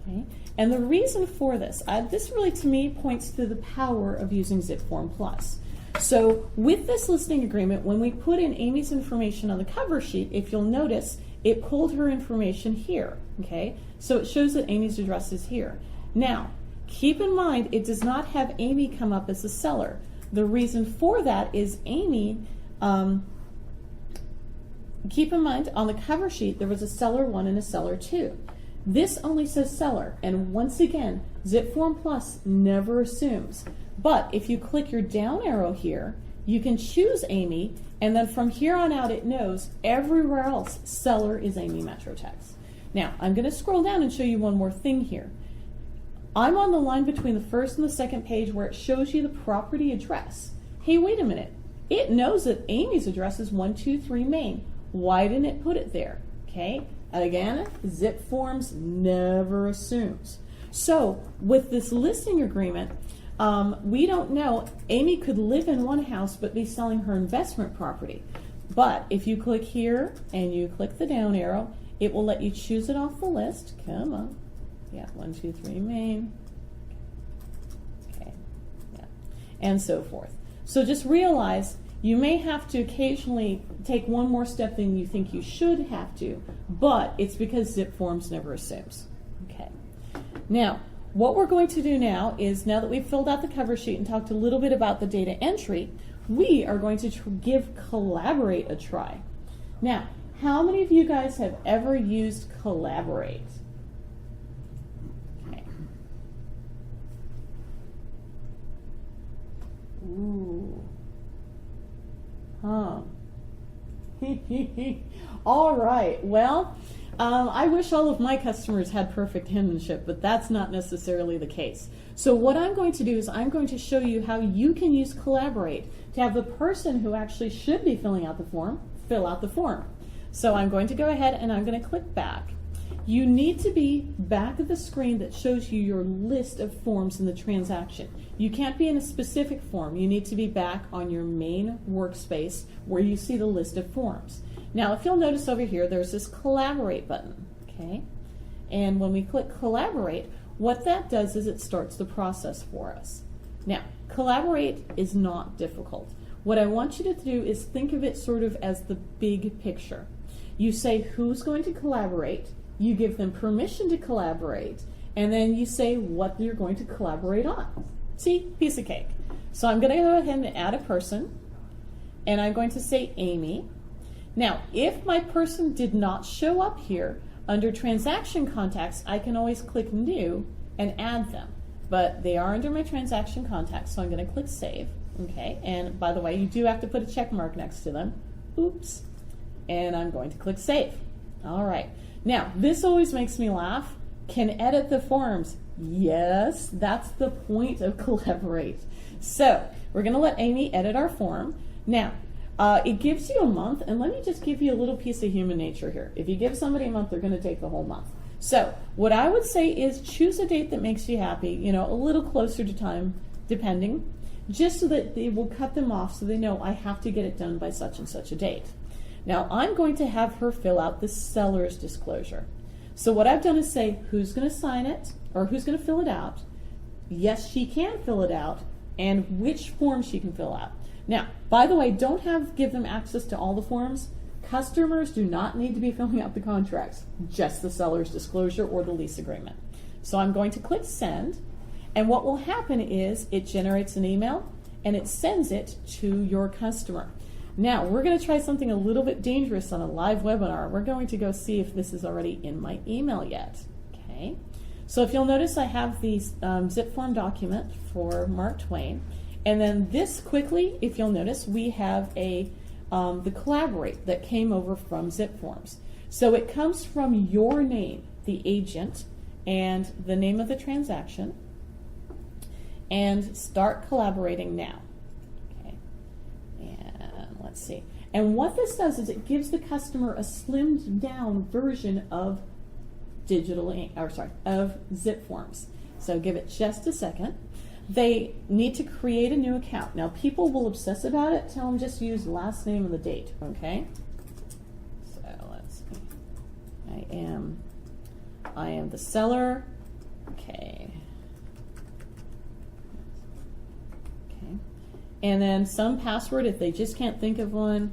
Okay, and the reason for this, this really to me points to the power of using ZipForm Plus. So with this listing agreement, when we put in Amy's information on the cover sheet, if you'll notice, it pulled her information here, okay? So it shows that Amy's address is here. Now, keep in mind, it does not have Amy come up as the seller. The reason for that is Amy, keep in mind, on the cover sheet, there was a seller 1 and a seller 2. This only says seller, and once again, ZipForm Plus never assumes. But if you click your down arrow here, you can choose Amy, and then from here on out it knows everywhere else seller is Amy MetroTex. Now, I'm going to scroll down and show you one more thing here. I'm on the line between the first and the second page where it shows you the property address. Hey, wait a minute. It knows that Amy's address is 123 Main. Why didn't it put it there? Okay, and again, ZipForms never assumes. So with this listing agreement, we don't know. Amy could live in one house but be selling her investment property. But if you click here and you click the down arrow, it will let you choose it off the list. Come on. Yeah, 123 Main. Okay. Yeah. And so forth. So just realize you may have to occasionally take one more step than you think you should have to, but it's because ZipForms never assumes. Okay. Now, what we're going to do now is, now that we've filled out the cover sheet and talked a little bit about the data entry, we are going to give Collaborate a try. Now, how many of you guys have ever used Collaborate? Okay. Ooh. Huh. All right. Well, I wish all of my customers had perfect penmanship, but that's not necessarily the case. So what I'm going to do is I'm going to show you how you can use Collaborate to have the person who actually should be filling out the form fill out the form. So I'm going to go ahead and I'm going to click back. You need to be back at the screen that shows you your list of forms in the transaction. You can't be in a specific form. You need to be back on your main workspace where you see the list of forms. Now, if you'll notice over here, there's this Collaborate button, okay? And when we click Collaborate, what that does is it starts the process for us. Now, Collaborate is not difficult. What I want you to do is think of it sort of as the big picture. You say who's going to collaborate, you give them permission to collaborate, and then you say what you're going to collaborate on. See, piece of cake. So I'm going to go ahead and add a person, and I'm going to say Amy. Now, if my person did not show up here, under transaction contacts, I can always click new and add them. But they are under my transaction contacts, so I'm going to click save. Okay, and by the way, you do have to put a check mark next to them. Oops. And I'm going to click save. All right. Now, this always makes me laugh. Can edit the forms. Yes, that's the point of Collaborate. So we're going to let Amy edit our form. Now, it gives you a month, and let me just give you a little piece of human nature here. If you give somebody a month, they're going to take the whole month. So what I would say is choose a date that makes you happy, you know, a little closer to time, depending, just so that they will cut them off so they know I have to get it done by such and such a date. Now, I'm going to have her fill out the seller's disclosure. So what I've done is say who's going to sign it, or who's going to fill it out. Yes, she can fill it out, and which form she can fill out. Now, by the way, don't give them access to all the forms. Customers do not need to be filling out the contracts, just the seller's disclosure or the lease agreement. So I'm going to click send, and what will happen is it generates an email and it sends it to your customer. Now, we're going to try something a little bit dangerous on a live webinar. We're going to go see if this is already in my email yet. Okay. So if you'll notice, I have the ZipForm document for Mark Twain. And then this quickly, if you'll notice, we have the Collaborate that came over from ZipForms. So it comes from your name, the agent, and the name of the transaction, and start collaborating now. Okay, and let's see. And what this does is it gives the customer a slimmed down version of of ZipForms. So give it just a second. They need to create a new account. Now people will obsess about it. Tell them just use last name and the date, okay? So let's see. I am the seller. Okay. Okay. And then some password, if they just can't think of one,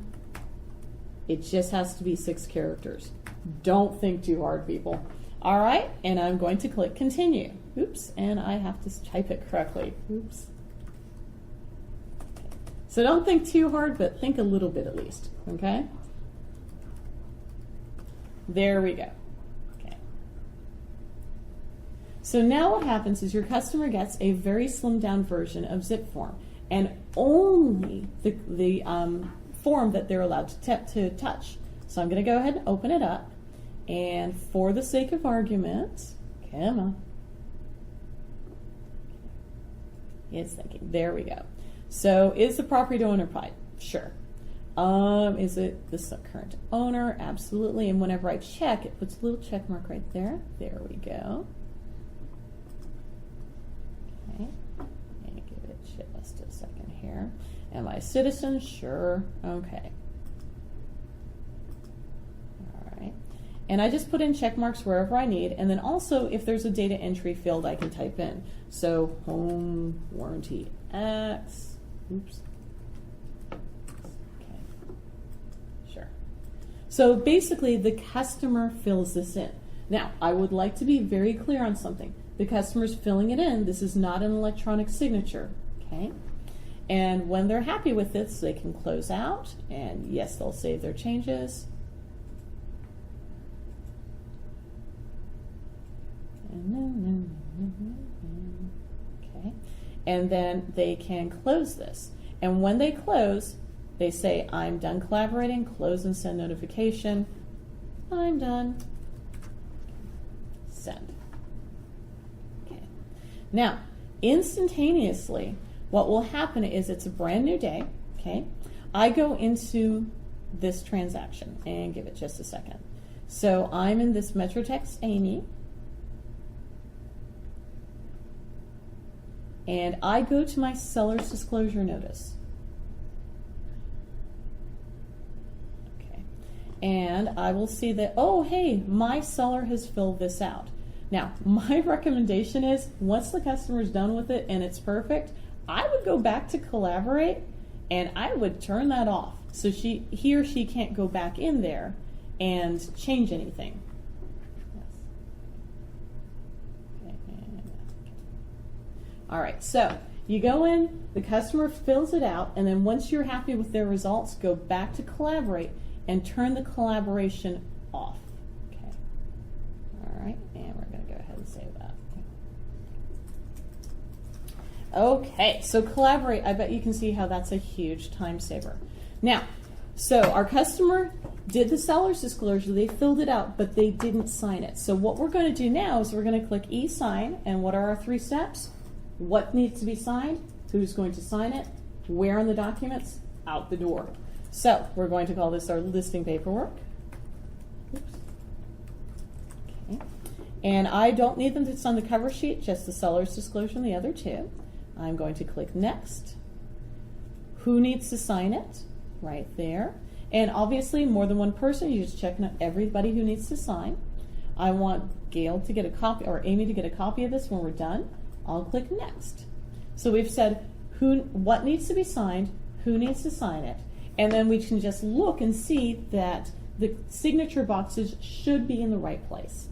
it just has to be 6 characters. Don't think too hard, people. All right, and I'm going to click continue. Oops, and I have to type it correctly. Oops. Okay. So don't think too hard, but think a little bit at least, okay? There we go. Okay. So now what happens is your customer gets a very slimmed down version of ZipForm, and only the form that they're allowed to touch. So I'm going to go ahead and open it up. And for the sake of argument, come on. It's thinking. There we go. So is the property owner occupied? Sure. Is it the current owner? Absolutely. And whenever I check, it puts a little check mark right there. There we go. Okay. And give it just a second here. Am I a citizen? Sure. Okay. And I just put in check marks wherever I need, and then also if there's a data entry field I can type in. So home warranty X, oops. Okay, sure. So basically the customer fills this in. Now, I would like to be very clear on something. The customer's filling it in. This is not an electronic signature, okay? And when they're happy with this, they can close out, and yes, they'll save their changes. Okay, and then they can close this. And when they close, they say, I'm done collaborating, close and send notification. I'm done. Send. Okay. Now, instantaneously, what will happen is it's a brand new day, okay? I go into this transaction and give it just a second. So I'm in this MetroTex Amy. And I go to my seller's disclosure notice. Okay. And I will see that, oh, hey, my seller has filled this out. Now, my recommendation is once the customer's done with it and it's perfect, I would go back to collaborate and I would turn that off so he or she can't go back in there and change anything. All right, so you go in, the customer fills it out, and then once you're happy with their results, go back to collaborate and turn the collaboration off. Okay. All right, and we're going to go ahead and save that. Okay, so collaborate, I bet you can see how that's a huge time saver. Now, so our customer did the seller's disclosure, they filled it out, but they didn't sign it. So what we're going to do now is we're going to click e-sign, and what are our 3 steps? What needs to be signed? Who's going to sign it? Where in the documents? Out the door. So we're going to call this our listing paperwork. Oops. Okay. And I don't need them to sign the cover sheet, just the seller's disclosure and the other 2. I'm going to click next. Who needs to sign it? Right there. And obviously more than one person, you just check everybody who needs to sign. I want Gail to get a copy, or Amy to get a copy of this when we're done. I'll click next. So we've said what needs to be signed, who needs to sign it, and then we can just look and see that the signature boxes should be in the right place.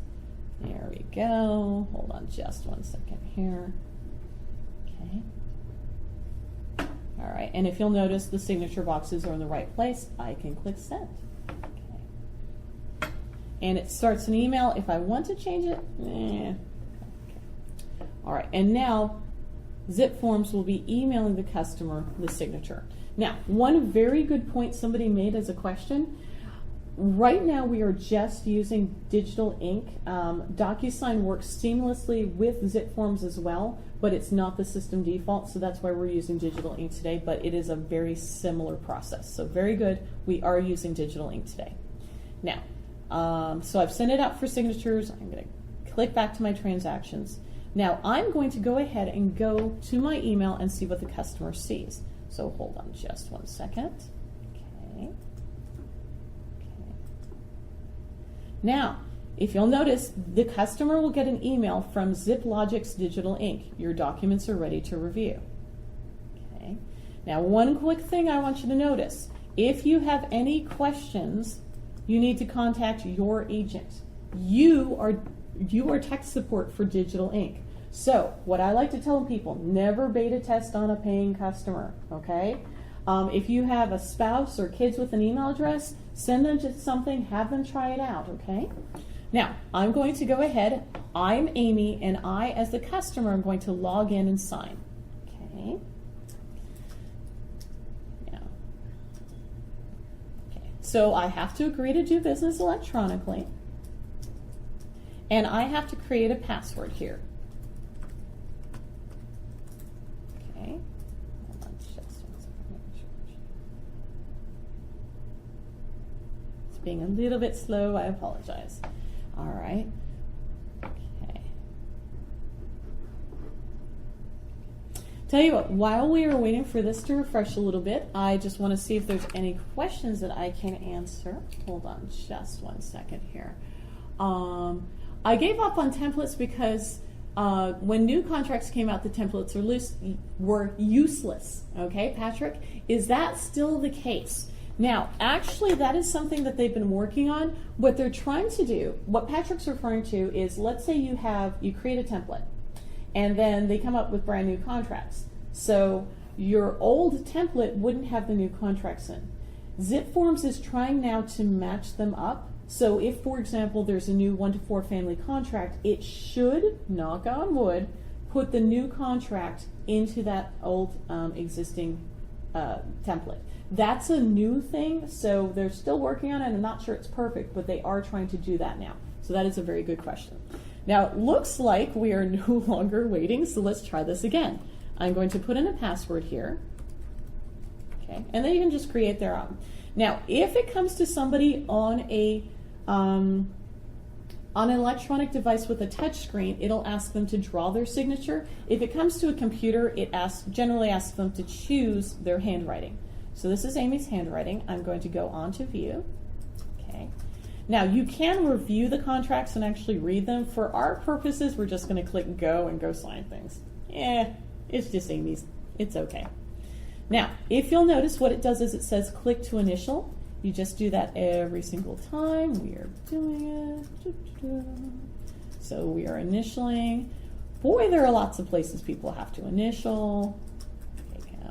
There we go. Hold on just one second here. Okay. All right, and if you'll notice the signature boxes are in the right place, I can click send. Okay. And it starts an email. If I want to change it, all right, and now ZipForms will be emailing the customer the signature. Now, one very good point somebody made as a question, Right now we are just using digital ink. DocuSign works seamlessly with ZipForms as well, but it's not the system default, so that's why we're using digital ink today, but it is a very similar process. So very good, we are using digital ink today. Now, so I've sent it out for signatures. I'm going to click back to my transactions. Now I'm going to go ahead and go to my email and see what the customer sees. So hold on just one second. Okay. Now, if you'll notice, the customer will get an email from ZipLogic's Digital Ink. Your documents are ready to review. Okay. Now, one quick thing I want you to notice. If you have any questions, you need to contact your agent. You are tech support for Digital Ink. So, what I like to tell people, never beta test on a paying customer, okay? If you have a spouse or kids with an email address, send them to something, have them try it out, okay? Now, I'm going to go ahead. I'm Amy, and I, as the customer, am going to log in and sign, okay? Yeah. Okay. So I have to agree to do business electronically, and I have to create a password here. Okay. Being a little bit slow, I apologize. All right. Okay. Tell you what, while we are waiting for this to refresh a little bit, I just want to see if there's any questions that I can answer. Hold on just one second here. I gave up on templates because when new contracts came out, the templates were useless. Okay, Patrick? Is that still the case? Now, actually, that is something that they've been working on. What they're trying to do, what Patrick's referring to is, let's say you create a template, and then they come up with brand new contracts. So your old template wouldn't have the new contracts in. ZipForms is trying now to match them up. So if, for example, there's a new 1-to-4 family contract, it should, knock on wood, put the new contract into that old existing template. That's a new thing, so they're still working on it. I'm not sure it's perfect, but they are trying to do that now. So that is a very good question. Now, it looks like we are no longer waiting, so let's try this again. I'm going to put in a password here, okay, and then you can just create their own. Now, if it comes to somebody on an electronic device with a touch screen, it'll ask them to draw their signature. If it comes to a computer, it generally asks them to choose their handwriting. So this is Amy's handwriting. I'm going to go on to view. Okay. Now you can review the contracts and actually read them. For our purposes, we're just going to click go and go sign things. It's just Amy's. It's okay. Now, if you'll notice, what it does is it says click to initial. You just do that every single time. We are doing it. So we are initialing. Boy, there are lots of places people have to initial.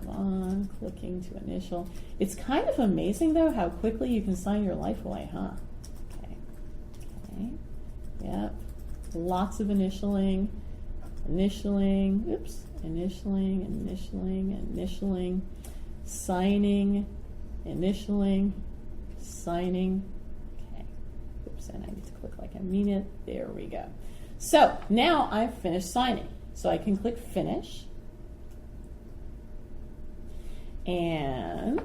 On, clicking to initial. It's kind of amazing, though, how quickly you can sign your life away, huh? Okay. Okay. Yep. Lots of initialing. Initialing. Oops. Initialing, initialing, signing, initialing, signing. Okay. Oops, and I need to click like I mean it. There we go. So now I've finished signing. So I can click finish. And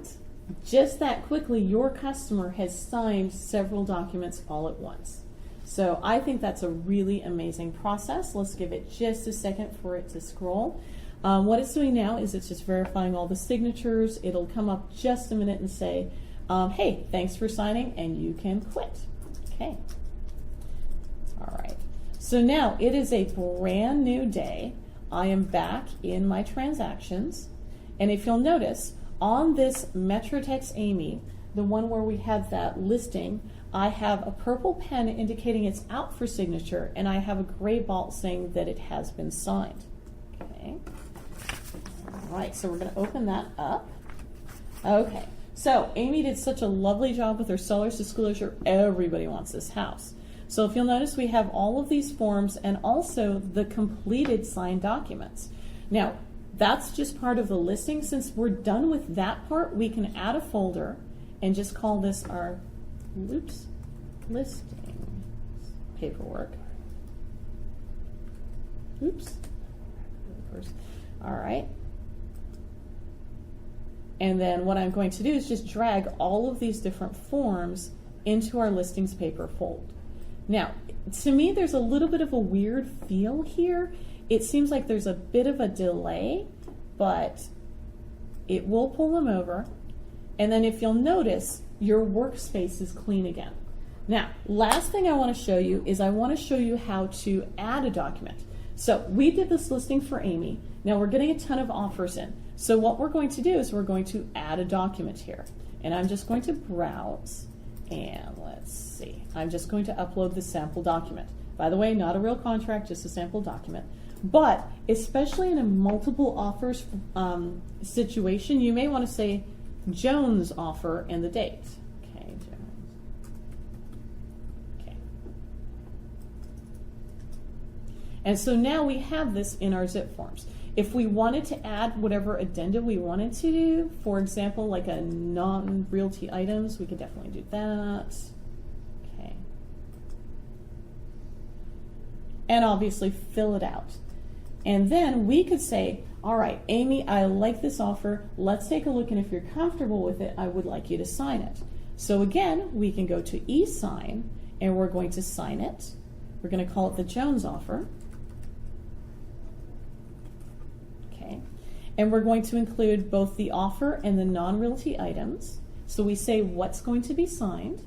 just that quickly, your customer has signed several documents all at once. So I think that's a really amazing process. Let's give it just a second for it to scroll. What it's doing now is it's just verifying all the signatures. It'll come up just a minute and say, hey, thanks for signing, and you can quit. Okay. All right. So now it is a brand new day. I am back in my transactions. And if you'll notice, on this MetroTex Amy, the one where we had that listing, I have a purple pen indicating it's out for signature, and I have a gray ball saying that it has been signed. Okay. All right, so we're going to open that up. Okay, so Amy did such a lovely job with her seller's disclosure. Everybody wants this house. So if you'll notice, we have all of these forms and also the completed signed documents. Now, that's just part of the listing. Since we're done with that part, we can add a folder and just call this our whoops, listing paperwork. Oops. All right. And then what I'm going to do is just drag all of these different forms into our listings paper fold. Now, to me, there's a little bit of a weird feel here. It seems like there's a bit of a delay, but it will pull them over. And then if you'll notice, your workspace is clean again. Now, last thing I want to show you is I want to show you how to add a document. So we did this listing for Amy. Now we're getting a ton of offers in. So what we're going to do is we're going to add a document here. And I'm just going to browse, and let's see. I'm just going to upload the sample document. By the way, not a real contract, just a sample document. But especially in a multiple offers situation, you may want to say Jones offer and the date. Okay, Jones. Okay. And so now we have this in our ZipForms. If we wanted to add whatever addenda we wanted to do, for example, like a non-realty items, we could definitely do that. Okay. And obviously fill it out. And then we could say, all right, Amy, I like this offer. Let's take a look, and if you're comfortable with it, I would like you to sign it. So again, we can go to e-sign, and we're going to sign it. We're going to call it the Jones offer. Okay. And we're going to include both the offer and the non-realty items. So we say what's going to be signed.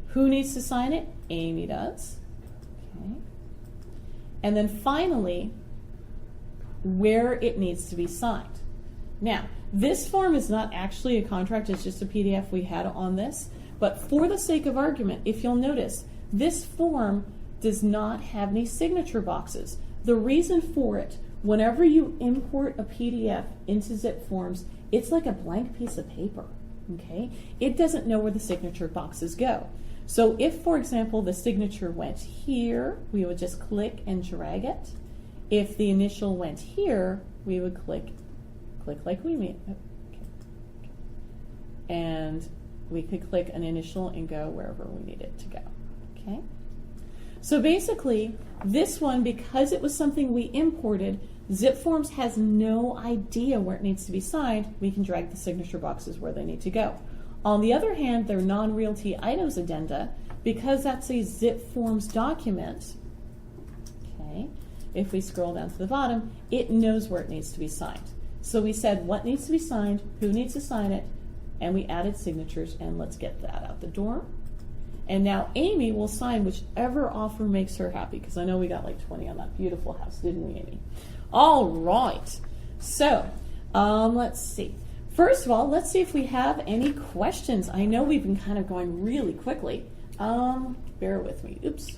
Who needs to sign it? Amy does. Okay. And then finally, where it needs to be signed. Now, this form is not actually a contract, it's just a PDF we had on this, but for the sake of argument, if you'll notice, this form does not have any signature boxes. The reason for it, whenever you import a PDF into ZipForms, it's like a blank piece of paper, okay? It doesn't know where the signature boxes go. So if, for example, the signature went here, we would just click and drag it. If the initial went here, we would click like we made. Okay. And we could click an initial and go wherever we need it to go. Okay. So basically, this one, because it was something we imported, ZipForms has no idea where it needs to be signed. We can drag the signature boxes where they need to go. On the other hand, their non-realty items addenda, because that's a ZipForms document, okay, if we scroll down to the bottom, it knows where it needs to be signed. So we said what needs to be signed, who needs to sign it, and we added signatures, and let's get that out the door. And now Amy will sign whichever offer makes her happy, because I know we got like 20 on that beautiful house, didn't we, Amy? All right. So let's see. First of all, let's see if we have any questions. I know we've been kind of going really quickly. Bear with me. Oops.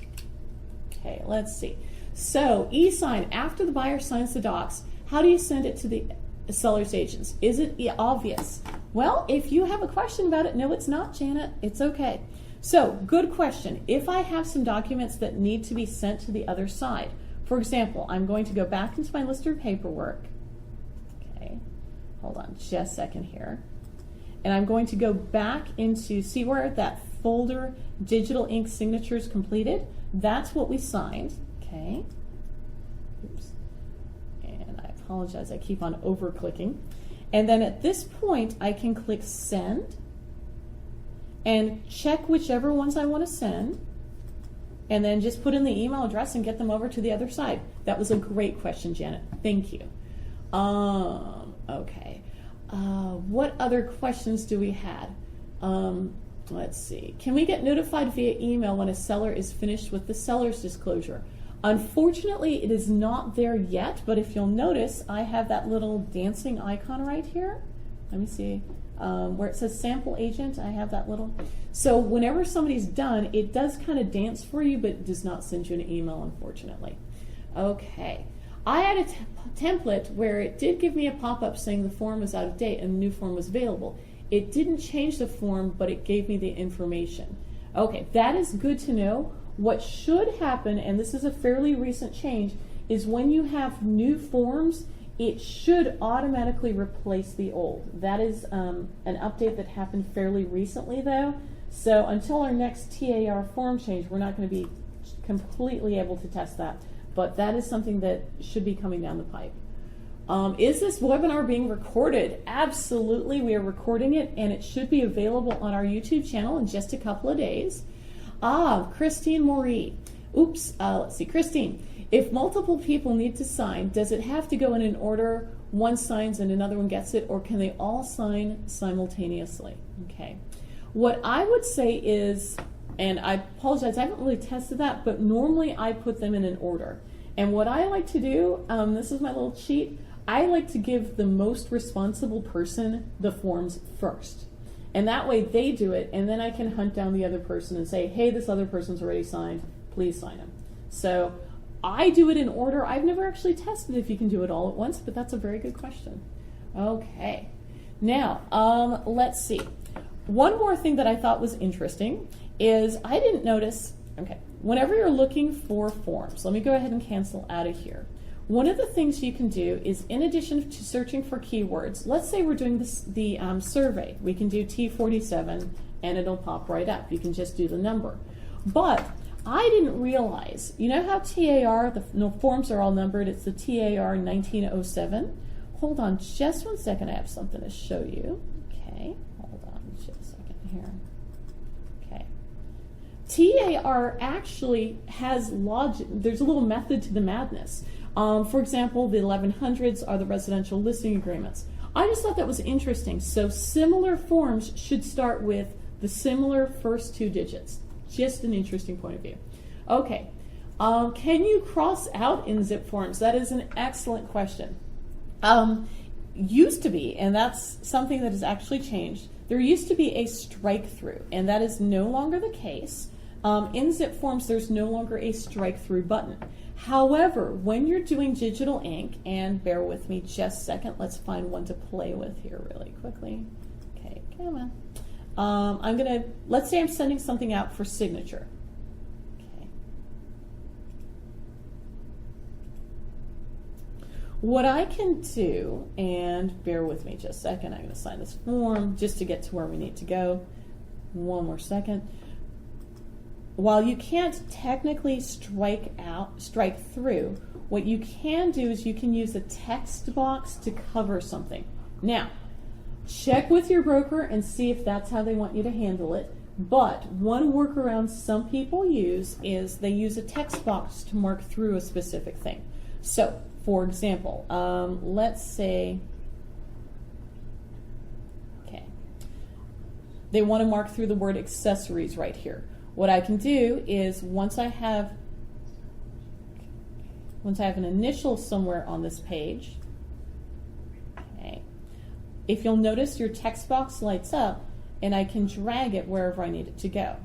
Okay, let's see. So, e-sign, after the buyer signs the docs, how do you send it to the seller's agents? Is it obvious? Well, if you have a question about it, no, it's not, Janet. It's okay. So, good question. If I have some documents that need to be sent to the other side, for example, I'm going to go back into my lister paperwork. Okay, hold on just a second here. And I'm going to go back into, see where that folder, digital ink signatures completed? That's what we signed. Okay. Oops. And I apologize, I keep on over clicking. And then at this point, I can click send and check whichever ones I want to send, and then just put in the email address and get them over to the other side. That was a great question, Janet. Thank you. Okay. What other questions do we have? Let's see. Can we get notified via email when a seller is finished with the seller's disclosure? Unfortunately, it is not there yet, but if you'll notice, I have that little dancing icon right here. Let me see. Where it says sample agent, I have that little. So whenever somebody's done, it does kind of dance for you, but it does not send you an email, unfortunately. Okay. I had a template where it did give me a pop-up saying the form was out of date and the new form was available. It didn't change the form, but it gave me the information. Okay, that is good to know. What should happen, and this is a fairly recent change, is when you have new forms, it should automatically replace the old. That is an update that happened fairly recently, though. So until our next TAR form change, we're not going to be completely able to test that. But that is something that should be coming down the pipe. Is this webinar being recorded? Absolutely, we are recording it, and it should be available on our YouTube channel in just a couple of days. Christine Moree. Oops, let's see, Christine. If multiple people need to sign, does it have to go in an order, one signs and another one gets it, or can they all sign simultaneously? Okay. What I would say is, and I apologize, I haven't really tested that, but normally I put them in an order. And what I like to do, this is my little cheat, I like to give the most responsible person the forms first. And that way they do it, and then I can hunt down the other person and say, hey, this other person's already signed, please sign them. So I do it in order. I've never actually tested if you can do it all at once, but that's a very good question. Okay. Now, let's see. One more thing that I thought was interesting is I didn't notice, okay, whenever you're looking for forms, let me go ahead and cancel out of here. One of the things you can do is, in addition to searching for keywords, let's say we're doing the survey. We can do T47 and it'll pop right up. You can just do the number. But I didn't realize, you know how TAR, the forms are all numbered, it's the TAR 1907. Hold on just one second, I have something to show you. Okay, hold on just a second here. Okay. TAR actually has logic, there's a little method to the madness. For example, the 1100s are the residential listing agreements. I just thought that was interesting. So similar forms should start with the similar first two digits. Just an interesting point of view. Okay, can you cross out in ZipForms? That is an excellent question. Used to be, and that's something that has actually changed, there used to be a strike through, and that is no longer the case. In ZipForms, there's no longer a strike through button. However, when you're doing digital ink, and bear with me just a second, let's find one to play with here really quickly. Okay, come on. Let's say I'm sending something out for signature. Okay. What I can do, and bear with me just a second, I'm going to sign this form just to get to where we need to go. One more second. While you can't technically strike through, what you can do is you can use a text box to cover something. Now, check with your broker and see if that's how they want you to handle it. But one workaround some people use is they use a text box to mark through a specific thing. So, for example, let's say, okay, they want to mark through the word accessories right here. What I can do is once I have an initial somewhere on this page, okay, if you'll notice your text box lights up and I can drag it wherever I need it to go.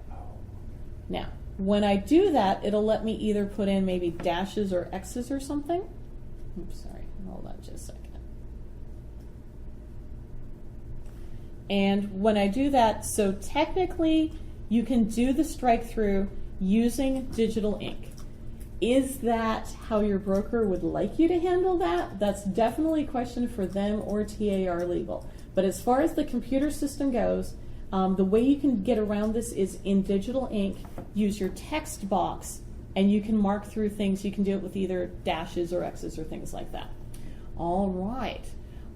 Now, when I do that, it'll let me either put in maybe dashes or X's or something. Oops, sorry, hold on just a second. And when I do that, so technically you can do the strike through using digital ink. Is that how your broker would like you to handle that? That's definitely a question for them or TAR Legal. But as far as the computer system goes, the way you can get around this is in digital ink, use your text box, and you can mark through things. You can do it with either dashes or X's or things like that. All right.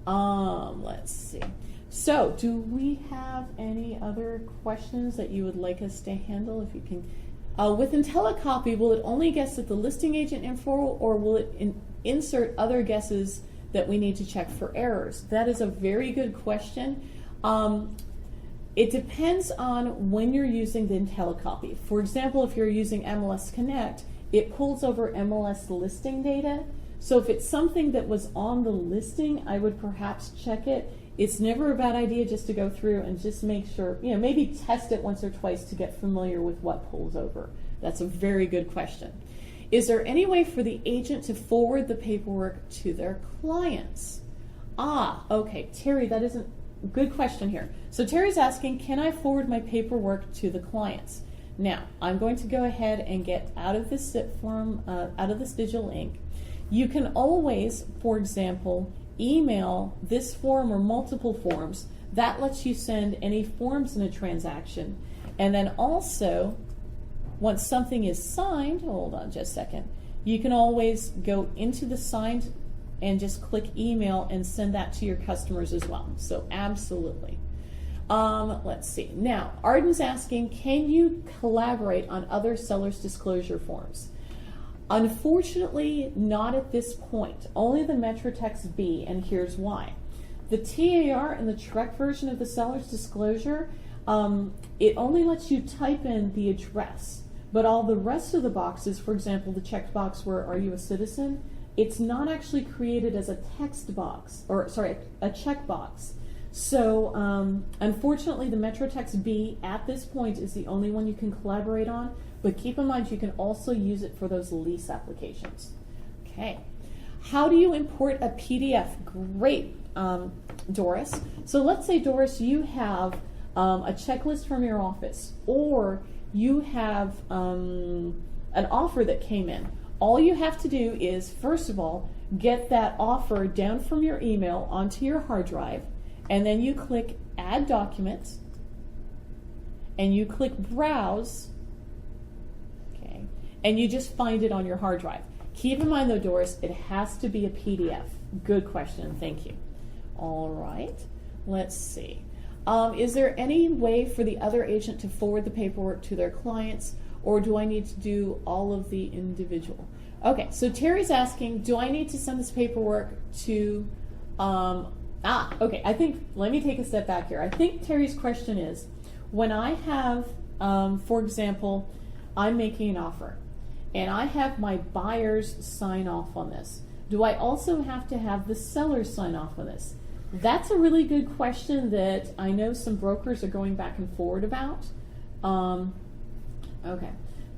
Let's see. So, do we have any other questions that you would like us to handle? If you can, with IntelliCopy, will it only guess at the listing agent info, or will it insert other guesses that we need to check for errors? That is a very good question. It depends on when you're using the IntelliCopy. For example, if you're using MLS Connect, it pulls over MLS listing data. So if it's something that was on the listing, I would perhaps check it. It's never a bad idea just to go through and just make sure, maybe test it once or twice to get familiar with what pulls over. That's a very good question. Is there any way for the agent to forward the paperwork to their clients? Okay, Terry, that is a good question here. So Terry's asking, can I forward my paperwork to the clients? Now, I'm going to go ahead and get out of this ZipForm, out of this digital ink. You can always, for example, email this form or multiple forms. That lets you send any forms in a transaction. And then also, once something is signed, hold on just a second, you can always go into the signed and just click email and send that to your customers as well. So absolutely. Let's see. Now, Arden's asking, can you collaborate on other sellers' disclosure forms? Unfortunately, not at this point. Only the MetroTex B, and here's why. The TAR and the TREC version of the seller's disclosure, it only lets you type in the address, but all the rest of the boxes, for example, the checked box where are you a citizen, it's not actually created as a text box, or sorry, a check box. So unfortunately, the MetroTex B at this point is the only one you can collaborate on, but keep in mind you can also use it for those lease applications. Okay. How do you import a PDF? Great, Doris. So let's say, Doris, you have a checklist from your office, or you have an offer that came in. All you have to do is, first of all, get that offer down from your email onto your hard drive, and then you click Add Documents, and you click Browse, okay, and you just find it on your hard drive. Keep in mind though, Doris, it has to be a PDF. Good question, thank you. All right, let's see. Is there any way for the other agent to forward the paperwork to their clients, or do I need to do all of the individual? Okay, so Terry's asking, do I need to send this paperwork to, okay, I think, let me take a step back here. I think Terry's question is, when I have, for example, I'm making an offer, and I have my buyers sign off on this, do I also have to have the sellers sign off on this? That's a really good question that I know some brokers are going back and forward about. Okay,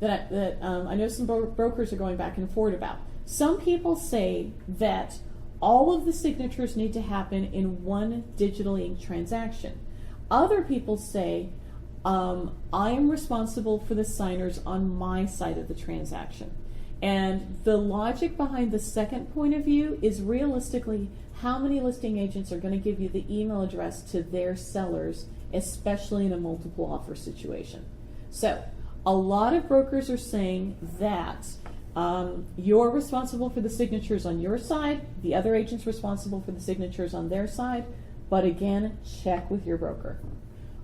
I know some brokers are going back and forward about. Some people say that all of the signatures need to happen in one digital ink transaction. Other people say, I am responsible for the signers on my side of the transaction. And the logic behind the second point of view is realistically how many listing agents are going to give you the email address to their sellers, especially in a multiple offer situation. So a lot of brokers are saying that you're responsible for the signatures on your side, the other agent's responsible for the signatures on their side, but again, check with your broker.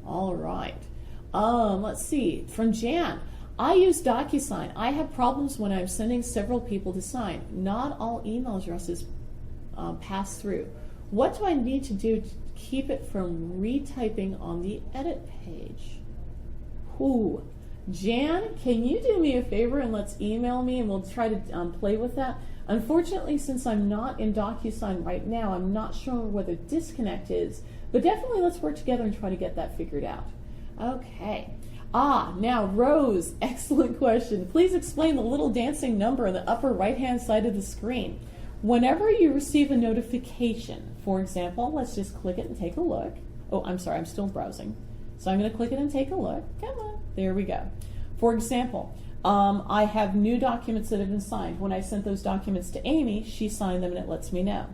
All right. Let's see, from Jan. I use DocuSign. I have problems when I'm sending several people to sign. Not all email addresses pass through. What do I need to do to keep it from retyping on the edit page? Ooh. Jan, can you do me a favor and let's email me and we'll try to play with that? Unfortunately, since I'm not in DocuSign right now, I'm not sure where the disconnect is, but definitely let's work together and try to get that figured out. Okay. Now Rose, excellent question. Please explain the little dancing number on the upper right-hand side of the screen. Whenever you receive a notification, for example, let's just click it and take a look. Oh, I'm sorry, I'm still browsing. So I'm going to click it and take a look. Come on, there we go. For example, I have new documents that have been signed. When I sent those documents to Amy, she signed them and it lets me know.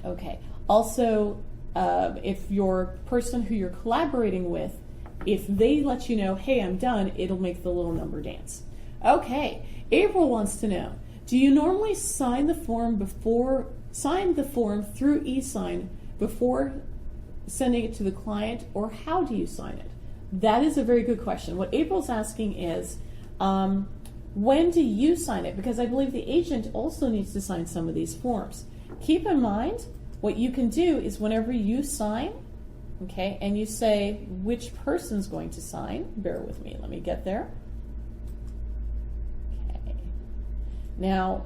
Okay. Also, if your person who you're collaborating with, if they let you know, hey, I'm done, it'll make the little number dance. Okay, April wants to know, do you normally sign the form through e-sign before sending it to the client, or how do you sign it? That is a very good question. What April's asking is, when do you sign it? Because I believe the agent also needs to sign some of these forms. Keep in mind, what you can do is whenever you sign, okay, and you say which person's going to sign, bear with me, let me get there. Okay. Now,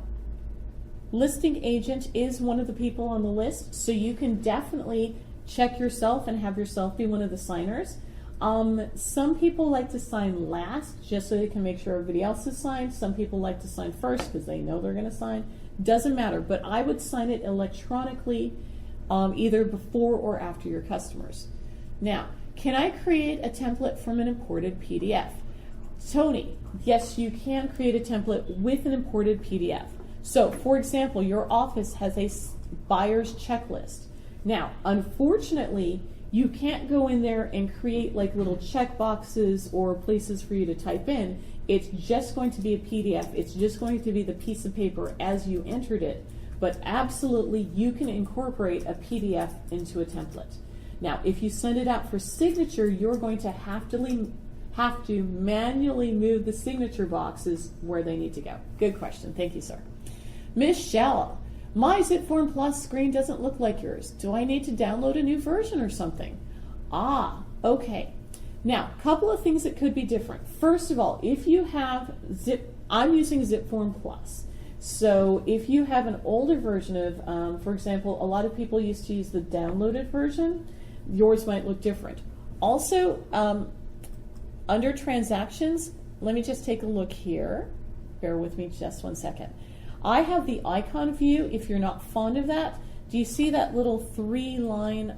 listing agent is one of the people on the list, so you can definitely check yourself and have yourself be one of the signers. Some people like to sign last just so they can make sure everybody else is signed. Some people like to sign first because they know they're going to sign. Doesn't matter, but I would sign it electronically either before or after your customers. Now, can I create a template from an imported PDF? Tony, yes, you can create a template with an imported PDF. So, for example, your office has a buyer's checklist. Now, unfortunately, you can't go in there and create like little check boxes or places for you to type in. It's just going to be a PDF. It's just going to be the piece of paper as you entered it. But absolutely, you can incorporate a PDF into a template. Now, if you send it out for signature, you're going to have to manually move the signature boxes where they need to go. Good question. Thank you, sir. Michelle, my ZipForm Plus screen doesn't look like yours. Do I need to download a new version or something? Ah, okay. Now, a couple of things that could be different. First of all, if you have I'm using ZipForm Plus. So if you have an older version of, for example, a lot of people used to use the downloaded version, yours might look different. Also, under transactions, let me just take a look here. Bear with me just 1 second. I have the icon view. If you're not fond of that, do you see that little three-line,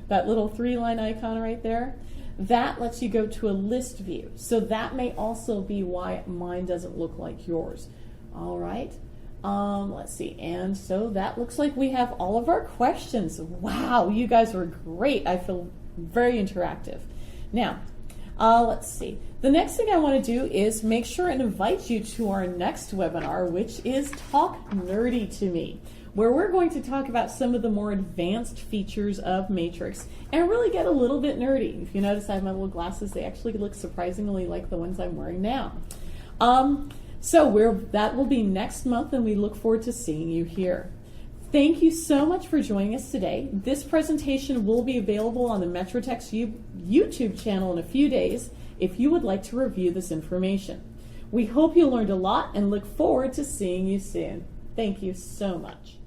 that little three-line icon right there? That lets you go to a list view. So that may also be why mine doesn't look like yours. All right. Let's see. And so that looks like we have all of our questions. Wow, you guys were great. I feel very interactive. Now, let's see. The next thing I want to do is make sure and invite you to our next webinar, which is Talk Nerdy to Me, where we're going to talk about some of the more advanced features of Matrix and really get a little bit nerdy. If you notice, I have my little glasses. They actually look surprisingly like the ones I'm wearing now. So that will be next month, and we look forward to seeing you here. Thank you so much for joining us today. This presentation will be available on the MetroTex YouTube channel in a few days if you would like to review this information. We hope you learned a lot and look forward to seeing you soon. Thank you so much.